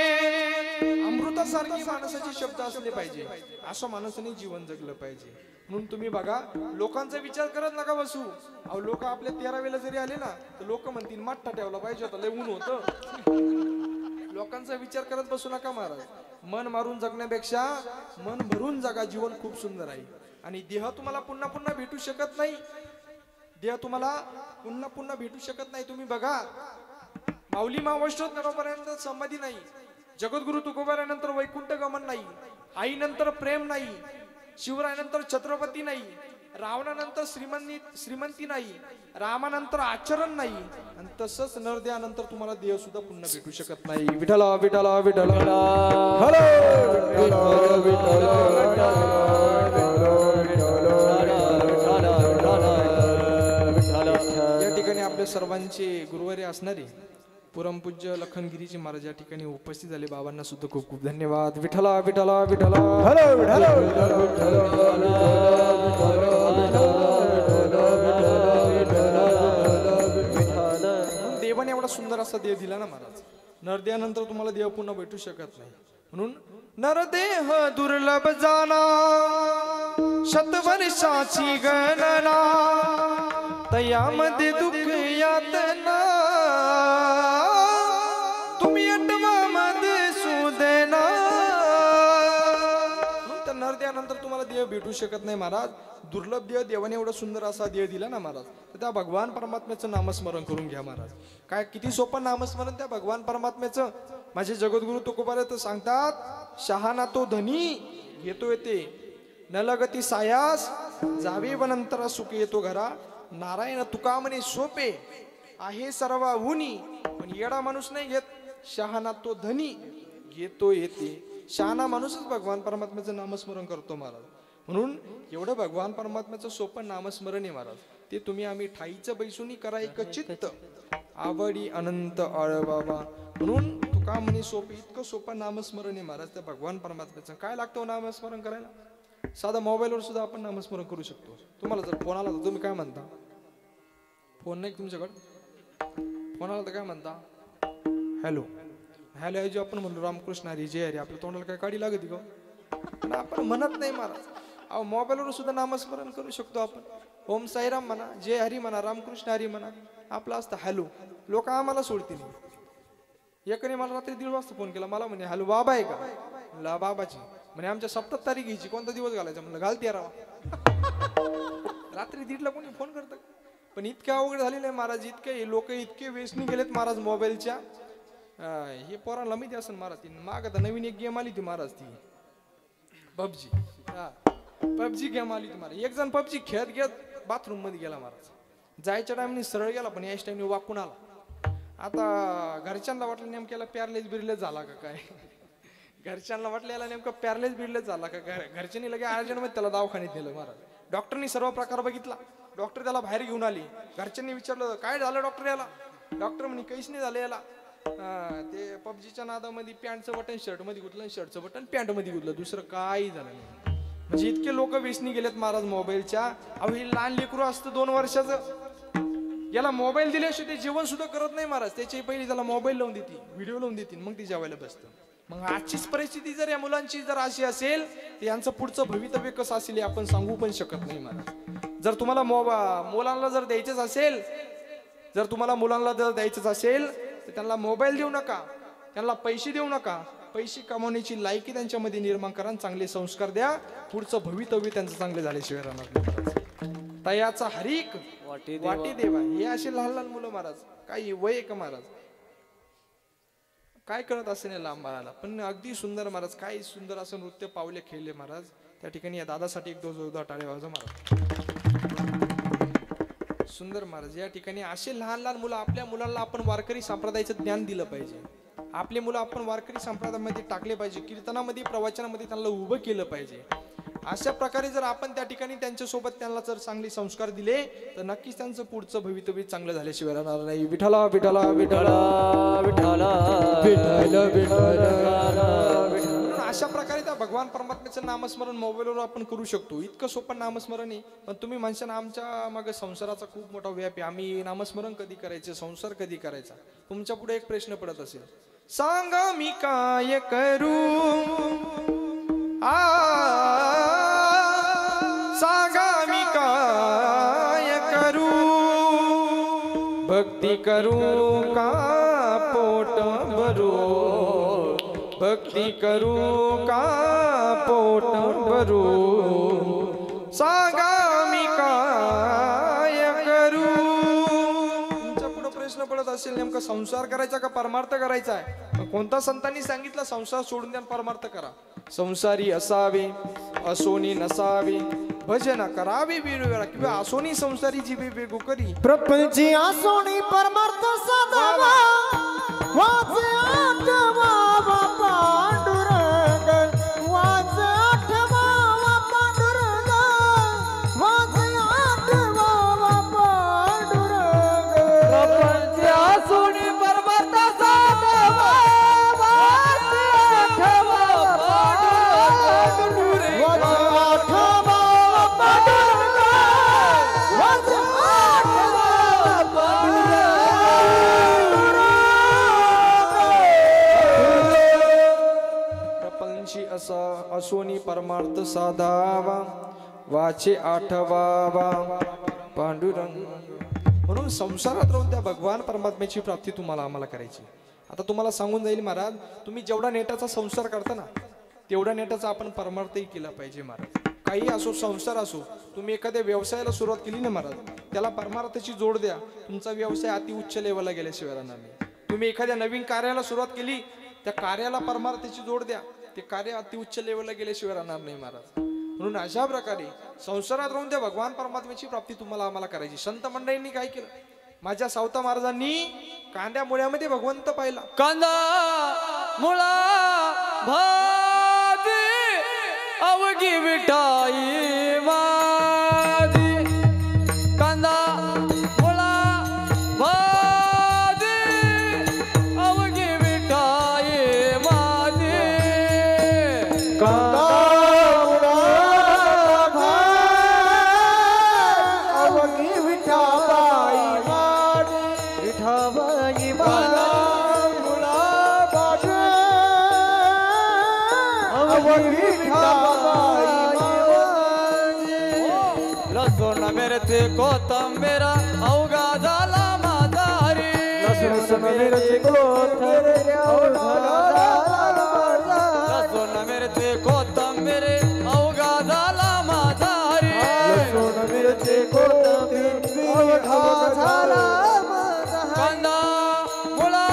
अमृतासारखी माणसाचे शब्द असले पाहिजे. असं माणसाने जीवन जगलं पाहिजे. म्हणून तुम्ही बघा, लोकांचा विचार करत नका बसू. अहो लोक आपल्या 13वेला जरी आले ना तर लोक म्हणतील मठ्ठा ठेवला पाहिजे होता, लय ऊन होतं. लोकांचा विचार करत बसू नका महाराज. मन मारून जगण्यापेक्षा मन भरून जगा. जीवन खूप सुंदर आहे. आणि देह तुम्हाला पुन्हा पुन्हा भेटू शकत नाही. देह तुम्हाला पुन्हा पुन्हा भेटू शकत नाही. तुम्ही बघा, माऊली मावष्ट नरोपर्यंत समाधी नाही. जगद्गुरु तुकोबारानंतर वैकुंठ गमन नाही. आईनंतर प्रेम नाही. शिवरायानंतर छत्रपती नाही. रावणानंतर श्रीमंती नाही. रामानंतर आचरण नाही. आणि तसंच नरदेहानंतर तुम्हाला देह सुद्धा पुन्हा भेटू शकत नाही. विठला विठला विठला या ठिकाणी आपल्या सर्वांचे गुरुवारी असणारे परमपूज्य लखनगिरीचे महाराज या ठिकाणी उपस्थित झाले. बाबांना सुद्धा खूप खूप धन्यवाद. विठला विठला विठला देवाने एवढा सुंदर असा देह दिला ना महाराज. नरदेहानंतर तुम्हाला देह पुन्हा भेटू शकत नाही. म्हणून नरदेह दुर्लभ जाना शतवर्षाची गणना तयामध्ये दुःख यातना तुम्ही अटवा मध्ये सुदेना. तर नरदेहानंतर तुम्हाला देह भेटू शकत नाही महाराज. दुर्लभ देह देवाने एवढा सुंदर असा देह दिला ना महाराज. तर त्या भगवान परमात्म्याचं नामस्मरण करून घ्या महाराज. काय किती सोपं नामस्मरण त्या भगवान परमात्म्याचं. माझे जगद्गुरु तुकोबार तर सांगतात, शहाणा तो धनी घेतो येते न लगती सायास जावे वनंतरा सुख येतो घरा. नारायण तुका म्हणे सोपे आहे सर्वाहुनी पण येडा माणूस नाही घेत. शहाणा तो धनी घेतो येते. शहाणा माणूसच भगवान परमात्म्याचं नामस्मरण करतो महाराज. म्हणून एवढं भगवान परमात्म्याचं सोपं नामस्मरण आहे महाराज. ते तुम्ही आम्ही ठाईचं बैसुनी करा एक चित्त आवडी अनंत आळवावा. म्हणून तुका म्हणे सोपं, इतकं सोपं नामस्मरण आहे महाराज त्या भगवान परमात्म्याचं. काय लागतं नामस्मरण करायला? साधा मोबाईलवर सुद्धा आपण नामस्मरण करू शकतो. तुम्हाला जर फोन आला तर तुम्ही काय म्हणता? फोन नाही तुमच्याकडे, फोन आला तर काय म्हणता? हॅलो. हॅलो ऐवजी आपण म्हणलो रामकृष्ण हरी जय हरी. आपल्या तोंडाला काय काढी लागते का? पण आपण म्हणत नाही महाराज. अहो मोबाईलवर सुद्धा नामस्मरण करू शकतो आपण. ओम साईराम म्हणा, जय हरी म्हणा, रामकृष्ण हरी म्हणा. आपलं असतं हॅलो. लोक आम्हाला सोडतील. एकाने मला रात्री 1:30 वाजता फोन केला. मला म्हणे हॅलो बाबा आहे का? म्हणलं बाबाची. म्हणे आमच्या 7 तारीख घ्यायची, कोणता दिवस घालायचा? म्हणलं घालते रावा. रात्री 1:30ला कोणी फोन करतं? पण इतकं अवघड झालेलं आहे महाराज. इतके लोक इतके वेसनी गेलेत महाराज मोबाईलच्या. हे पोरांना माहिती असेल महाराज. माग आता नवीन एक गेम आली ती महाराज, ती पबजी. पबजी गेम आली ती महाराज. एक जण पबजी खेळत घेत बाथरूम मध्ये गेला महाराज. जायच्या टाइमनी सरळ गेला, पण याच टाइमनी वाकून आला. आता घरच्यांना वाटलं नेमक्याला पॅरलेज बिरलेज झाला का काय. घरच्यांना वाटलं याला नेमकं पॅरलेज बिरलेज झाला का. घरच्यांनी लगे अर्जंटमध्ये त्याला दवाखान्यात नेलं महाराज. डॉक्टरनी सर्व प्रकार बघितला. डॉक्टर त्याला बाहेर घेऊन आली. घरच्यांनी विचारलं काय झालं डॉक्टर याला? डॉक्टर म्हणे काहीच नाही झालं याला. ते पबजीच्या नादामध्ये पॅन्टचं बटन शर्ट मध्ये गुतलं, शर्टचं बटन पॅन्ट मध्ये गुतलं, दुसरं काही झालं नाही. म्हणजे इतके लोक वेसनी गेलेत महाराज मोबाईलच्या. अहो हे लहान लेकरू असतं 2 वर्षाचं, याला मोबाईल दिल्याशिवाय ते जेवण सुद्धा करत नाही महाराज. त्याची पहिली त्याला मोबाईल लावून देते, व्हिडिओ लावून देतील, मग ती जेवायला बसतं. मग आजचीच परिस्थिती जर या मुलांची जर अशी असेल तर यांचं पुढचं भवितव्य कसं असेल हे आपण सांगू पण शकत नाही महाराज. जर तुम्हाला मुलांना जर द्यायचंच असेल, जर तुम्हाला मुलांना जर द्यायचंच असेल तर त्यांना मोबाईल देऊ नका, त्यांना पैसे देऊ नका. पैसे कमवण्याची लायकी त्यांच्यामध्ये निर्माण करा, चांगले संस्कार द्या. पुढचं भवितव्य त्यांचं चांगले झाल्याशिवाय राहणार नाही. तयाचा हरिक वाटी देवा. हे असे लहान लहान मुलं महाराज. काही वय का महाराज, काय करत असेल लांब बाळाला. पण अगदी सुंदर महाराज, काय सुंदर असं नृत्य पावले खेळले महाराज. त्या ठिकाणी या दादासाठी एक जोरदार टाळ्या वाजवा महाराज. सुंदर महाराज. या ठिकाणी असे लहान लहान मुलं, आपल्या मुलांना आपण वारकरी संप्रदायाचं ज्ञान दिलं पाहिजे. आपले मुलं आपण वारकरी संप्रदायामध्ये टाकले पाहिजे. कीर्तनामध्ये, प्रवचनामध्ये त्यांना उभं केलं पाहिजे. अशा प्रकारे जर आपण त्या ठिकाणी त्यांच्यासोबत त्यांना जर चांगले संस्कार दिले तर नक्कीच त्यांचं पुढचं भवितव्य चांगलं झाल्याशिवाय राहणार नाही. विठ्ठला विठ्ठला विठ्ठला विठ्ठला विठ्ठला विठ्ठला. अशा प्रकारे त्या भगवान परमात्म्याचं नामस्मरण मोबाईलवर आपण करू शकतो. इतकं सोपं नामस्मरण आहे. पण तुम्ही म्हणशाल आमच्या मग संसाराचा खूप मोठा व्याप आहे, आम्ही नामस्मरण कधी करायचं, संसार कधी करायचा. तुमच्या पुढे एक प्रश्न पडत असेल, सांगा मी काय करू, सांगा मी काय करू, भक्ती करू का पोट भरू, भक्ती करू का पोट भरू, सांगा मी काय करू. तुमच्या पुढे प्रश्न पडत असेल नेमका संसार करायचा का परमार्थ करायचा आहे. कोणता संतांनी सांगितलं संसार सोडून द्या परमार्थ करा. संसारी असावे असोनी नसावे, भजन करावे वीरवेळा किंवा असोनी संसारी जीवे वेगो करी. प्रपंची असोनी परमार्थ साधावा, वाचे आठवावा पांडुरंग, वाचे आठवावा पांडुरंग, वाचे आठवावा पांडुरंग. प्रपंच असोनी परमार्थ साधावा, वाचे आठवावा पांडुरंग, वाचे आठवावा पांडुरंग, वाचे आठवावा पांडुरंग. प्रपंची असा असोनी परमार्थ साधावा, वाचे आठवावा पांडुरंग. म्हणून संसारात राहून त्या भगवान परमात्म्याची प्राप्ती तुम्हाला आम्हाला करायची. आता तुम्हाला सांगून जाईल महाराज, तुम्ही जेवढा नेटाचा संसार करता ना तेवढा नेटाचा आपण परमार्थही केला पाहिजे महाराज. काही असो, संसार असो, तुम्ही एखाद्या व्यवसायाला सुरुवात केली ना महाराज, त्याला परमार्थाची जोड द्या. तुमचा व्यवसाय अति उच्च लेवलला गेल्याशिवाय राहणार नाही. तुम्ही एखाद्या नवीन कार्याला सुरुवात केली, त्या कार्याला परमार्थाची जोड द्या. ते कार्य अति उच्च लेवलला गेल्याशिवाय राहणार नाही महाराज. म्हणून अशा प्रकारे संसारात राहून त्या भगवान परमात्म्याची प्राप्ती तुम्हाला आम्हाला करायची. संत मंडळींनी काय केलं, माझ्या सावता महाराजांनी कांद्या मुळ्यामध्ये भगवंत पाहिला. कांदा मुळा भाजी अवघी विठाई माझी, कांदा मुळा भाजी अवघी विठाई लसूण मिरची कोथंबीर अवघा झाला माझा हरी लसूण मिरची कोथिंबीर अवघा झाला माझा लसूण मिरची कोथंबीर अवघा झाला माझा हरी लसूण मिरची कोथिंबीर अवघा झाला माझा कांदा मुळा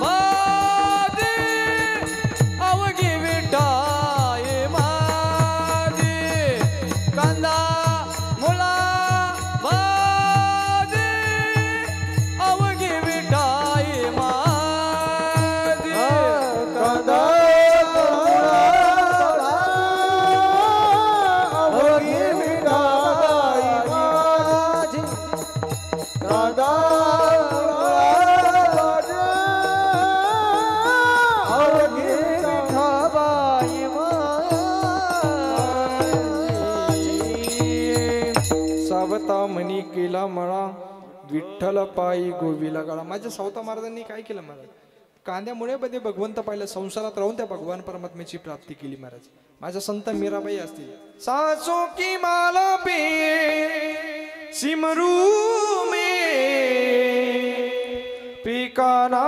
भाजी अवघी विठाई माझी कांदा मुळा भाजी अवघी विठाई माझी कांदा अवघी मिठाई माझी कांदा अवघी मिठाई माझी सावता म्हणी केला मळा विठ्ठल पायी गोविला गळा. माझ्या सावता महाराजांनी काय केलं महाराज? कांद्यामुळे मध्ये भगवंत पाहिलं, संसारात राहून त्या भगवान परमात्म्याची प्राप्ती केली महाराज. माझ्या संत मीराबाई असतील सासो की माला पे सिमरू में पिकाना.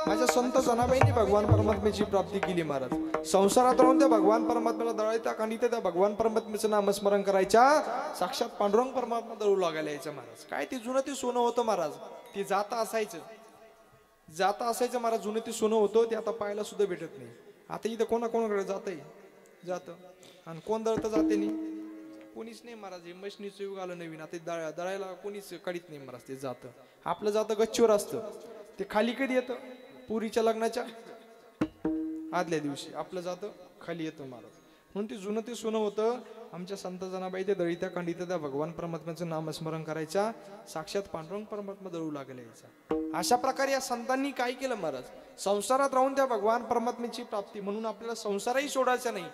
माझ्या संत जनाबाईंनी भगवान परमात्म्याची प्राप्ती केली महाराज. संसारात राहून त्या भगवान परमात्म्याला दळायच्या आणि त्या भगवान परमात्म्याचं नामस्मरण करायच्या. साक्षात पांडुरंग परमात्मा दळू लागायला यायचं महाराज. काय ते जुनं ते सोनं होतं महाराज. ते जाता असायचं महाराज. जुनं ते सोनं होतं, ते आता पाहायला सुद्धा भेटत नाही. आता इथं कोणाकोणाकडे जातं आणि कोण दळतं जाते नाही, कोणीच नाही महाराज. हे मशनीचं युग आलं नवीन. आता दळायला कोणीच काढीत नाही महाराज. ते जातं आपलं जातं गच्चीवर असतं. ते खाली कधी येतं? पुरीच्या लग्नाच्या आदल्या दिवशी आपलं जातं खाली येतं महाराज. म्हणून ते जुनं ते सोनं होतं. आमच्या संत जनाबाई ते दळीत्या खंडित त्या भगवान परमात्म्याचं नामस्मरण करायच्या. साक्षात पांडुरंग परमात्मा दळू लागला यायचा. अशा प्रकारे या संतांनी काय केलं महाराज? संसारात राहून त्या भगवान परमात्म्याची प्राप्ती. म्हणून आपल्याला संसारही सोडायचा नाही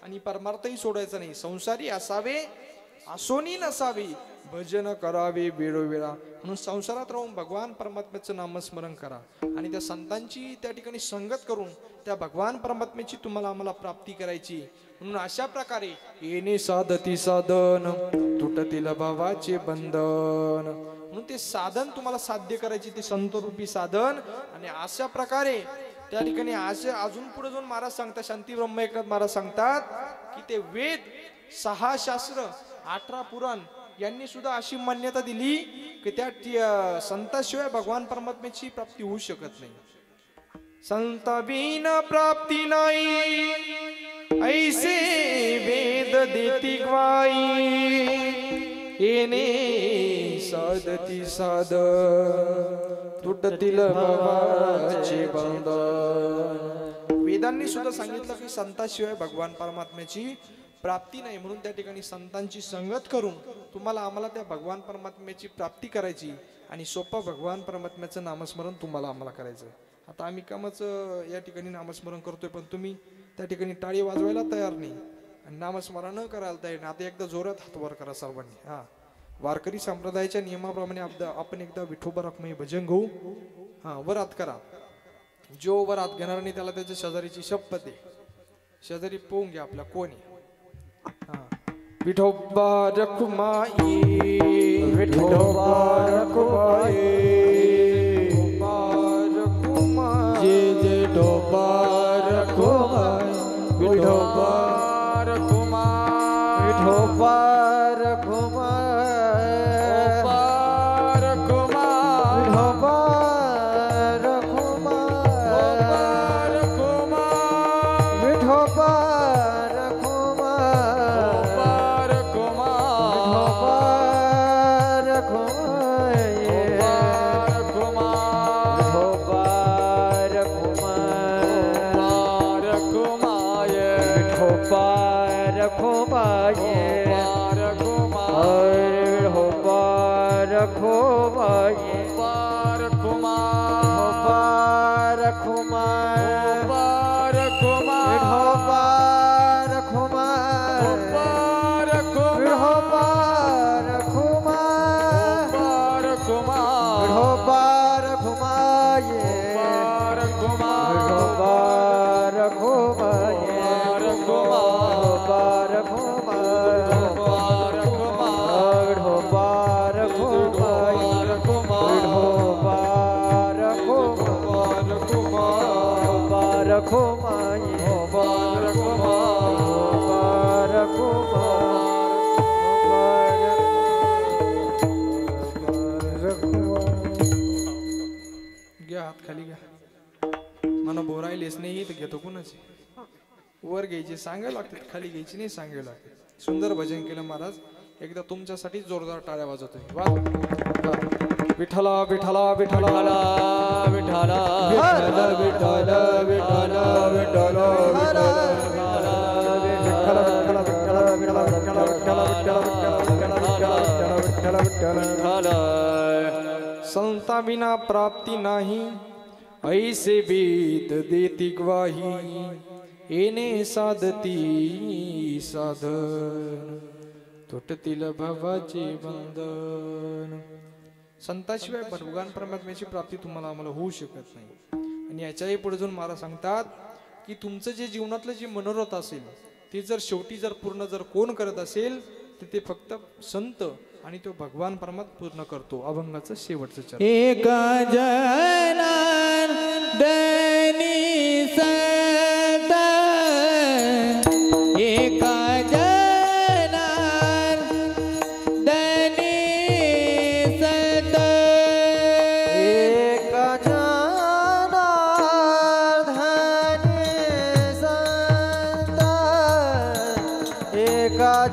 आणि परमार्थही सोडायचा नाही. संसारी असावे असोनी नसावे, भजन करावे वेळोवेळा. म्हणून संसारात राहून भगवान परमात्म्याचं नामस्मरण करा आणि त्या संतांची त्या ठिकाणी संगत करून त्या भगवान परमात्म्याची तुम्हाला आम्हाला प्राप्ती करायची. म्हणून अशा प्रकारे येणे साधती साधन तुटतील भावाचे बंधन. म्हणून ते साधन तुम्हाला साध्य करायचे, ते संतरूपी साधन. आणि अशा प्रकारे त्या ठिकाणी अजून पुढे जाऊन महाराज सांगतात, शांती ब्रह्म एकनाथ महाराज सांगतात की ते वेद 6 शास्त्र 18 पुराण यांनी सुद्धा अशी मान्यता दिली की त्या संताशिवाय भगवान परमात्म्याची प्राप्ती होऊ शकत नाही. संत बिन प्राप्ती नाही ऐसे वेद देती ग्वाई. येणे साधती साध तुटतील भावाचे बंधन. वेदांनी सुद्धा सांगितलं की संताशिवाय भगवान परमात्म्याची प्राप्ती नाही. म्हणून त्या ठिकाणी संतांची संगत करून तुम्हाला आम्हाला त्या भगवान परमात्म्याची प्राप्ती करायची आणि सोपं भगवान परमात्म्याचं नामस्मरण तुम्हाला आम्हाला करायचं. आता आम्ही कामाचं या ठिकाणी नामस्मरण करतोय, पण तुम्ही त्या ठिकाणी टाळी वाजवायला तयार नाही आणि नामस्मरण करायला तयार नाही. आता एकदा जोरात हात वर करा सर्वांनी. हा, वारकरी संप्रदायाच्या नियमाप्रमाणे आपण एकदा विठोबा रखमाई भजन घेऊ. हा, वर हात करा. जो वर हात घेणार नाही त्याला त्याच्या शेजारीची शपथ आहे. शेजारी पोहून घ्या आपला कोणी. विठोबा रखमाई विठोबा रखमाई जय जय विठोबा रखमाई विठोबा रखमाई विठोबा रखमाई विठोबा रखमाई विठोबा Raghumaye वर घ्यायची सांगायला लागते, खाली घ्यायची नाही सांगायला लागते. सुंदर भजन केलं महाराज. एकदा तुमच्यासाठी जोरदार टाळ्या वाजवतोय. वा विठ्ठला विठ्ठला विठ्ठला विठ्ठला विठ्ठला विठ्ठल विठ्ठल विठ्ठल संता बिना प्राप्ती नाही, ऐसे वेद देती ग्वाही. येणे साधती साधन, तुटतील भवाचे बंधन. संताशिवाय भगवान परमात्म्याची प्राप्ती तुम्हाला आम्हाला होऊ शकत नाही. आणि याच्याही पुढे जाऊन महाराज सांगतात की तुमचं जे जीवनातलं जे मनोरथ असेल ते जर शेवटी जर पूर्ण जर कोण करत असेल तर ते फक्त संत आणि तो भगवान परमात्मा पूर्ण करतो. अभंगाचं शेवटचं चरण. एक जनार्दनी संत, एक जनार्दनी संत, एक जनार्दनी संत, एक जनार्दनी संत, एक जनार्दनी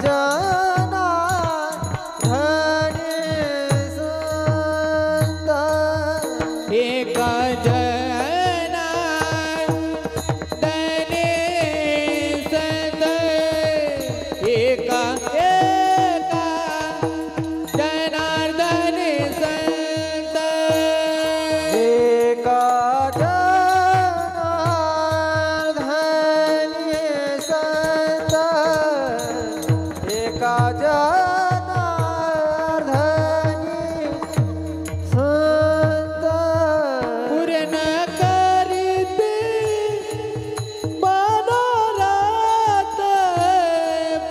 संत, एका जनार्दनी संत, एक जनार्दनी संत, एक जनार्दनी संत, पूर्ण करीते मनोरथ,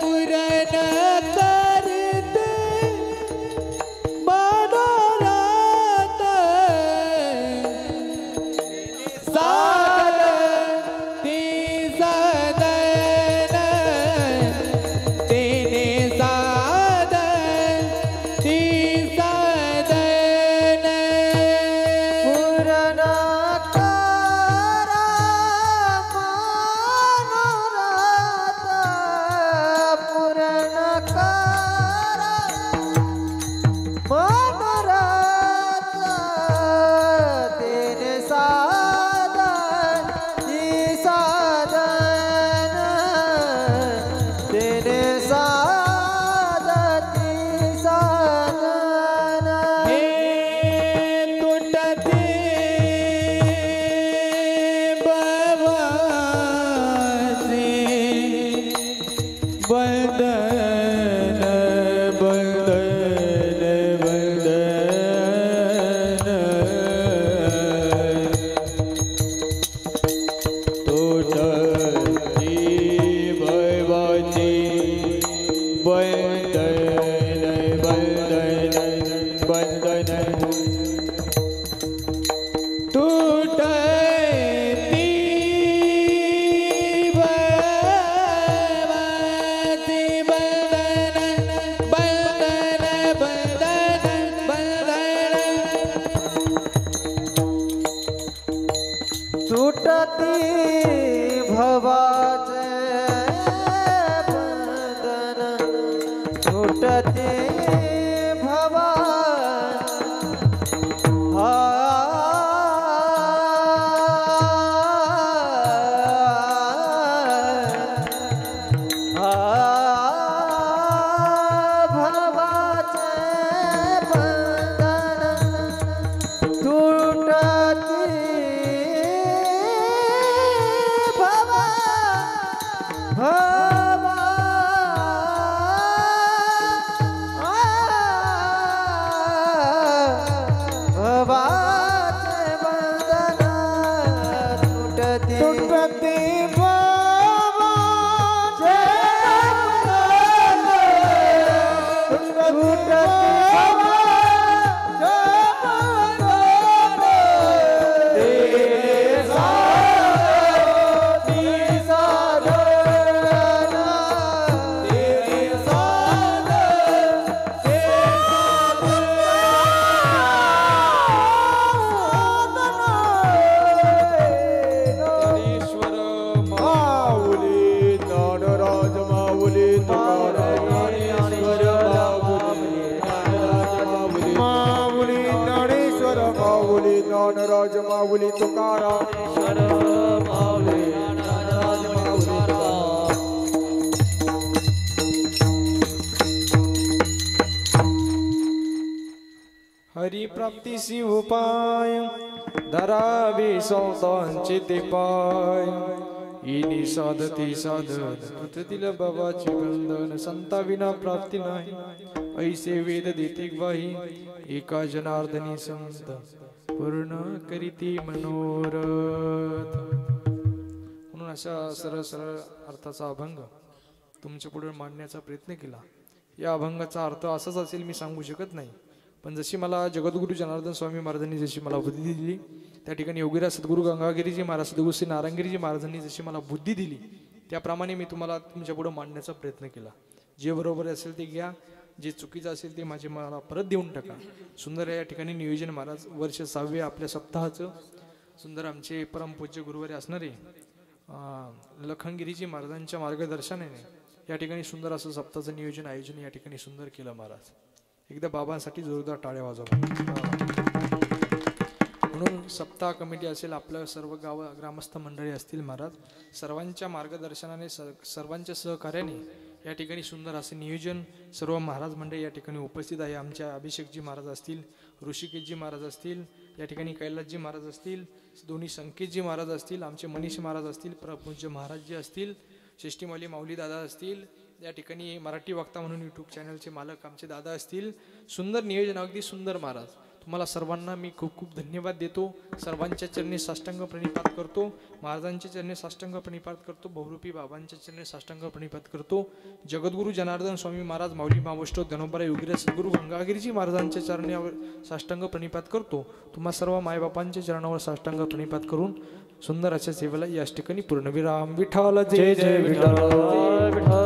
पूर्ण करीते मनोरथ, साधन ती साधन, तेने साधन ती साधन, पूर्ण करा मनोरथ, पूर्ण करा मनोरथ, तेने साधन ती साधन, तेने साधन ती साधन. हे तुटते भवाचे बंधन, बंधन, बंधन, तुटते भवाचे बंधन, बंधन, बंधन, तुटती भवाचे बंधन, बंधन, बंधन, बंधन, सुटती भवाचे बंधन, सुटती भवा भवाचे बंधन, तुटती भवा भवा माऊली तुकाराम शरण माऊली ज्ञानराज माऊली तुकाराम. हरिप्राप्तीसी उपाय धरावे संतांचे ते पाय इनी साधती साधन तुटतील बाबाची बंधन संता विना प्राप्ती नाही ऐसे वेद देते ग्वाही एका जनार्दनी संत पूर्ण करीती मनोरथ. म्हणून अशा सरळ सरळ अर्थाचा अभंग तुमच्या पुढे मांडण्याचा प्रयत्न केला. या अभंगाचा अर्थ असाच असेल मी सांगू शकत नाही, पण जशी मला जगद्गुरु जनार्दन स्वामी महाराजांनी जशी मला बुद्धी दिली, त्या ठिकाणी योगीराज सद्गुरू गंगागिरीजी महाराज सद्गुरू श्री नारायणगिरीजी महाराजांनी जशी मला बुद्धी दिली त्याप्रमाणे मी तुम्हाला तुमच्या पुढे मांडण्याचा प्रयत्न केला. जे बरोबर असेल ते घ्या, जे चुकीचं असेल ते मला परत देऊन टाका. सुंदर या ठिकाणी नियोजन महाराज वर्ष 6वे आपल्या सप्ताहाचं सुंदर आमचे परमपूज्य गुरुवारी असणारे लखनगिरीजी महाराजांच्या मार्गदर्शनाने या ठिकाणी सुंदर असं सप्ताहाचं नियोजन आयोजन या ठिकाणी सुंदर केलं महाराज. एकदा बाबांसाठी जोरदार टाळ्या वाजवा. म्हणून सप्ताह कमिटी असेल, आपलं सर्व ग्रामस्थ मंडळी असतील महाराज, सर्वांच्या मार्गदर्शनाने सर्वांच्या सहकार्याने या ठिकाणी सुंदर असे नियोजन सर्व महाराज मंडळी या ठिकाणी उपस्थित आहे. आमच्या अभिषेकजी महाराज असतील, ऋषिकेशजी महाराज असतील, या ठिकाणी कैलासजी महाराज असतील, दोन्ही संकेतजी महाराज असतील, आमचे मनीष महाराज असतील, प्रपूज्य महाराजजी असतील, षष्टीमाली माऊली दादा असतील, या ठिकाणी मराठी वक्ता म्हणून यूट्यूब चॅनलचे मालक आमचे दादा असतील. सुंदर नियोजन, अगदी सुंदर महाराज. तुम्हाला सर्वांना मी खूप खूप धन्यवाद देतो. सर्वांच्या चरणी साष्टांग प्रणिपात करतो. महाराजांच्या चरणी साष्टांग प्रणिपात करतो. बहुरूपी बाबांच्या चरणी साष्टांग प्रणिपात करतो. जगद्गुरु जनार्दन स्वामी महाराज माऊली मावष्ट धनोबरा योगीराज सद्गुरू गंगागिरीजी महाराजांच्या चरणावर साष्टांग प्रणिपात करतो. तुम्हा सर्व मायबापांच्या चरणावर साष्टांग प्रणिपात करून सुंदर अशा सेवेला याच ठिकाणी पूर्णविराम. विठ्ठल जय जय विठ्ठल.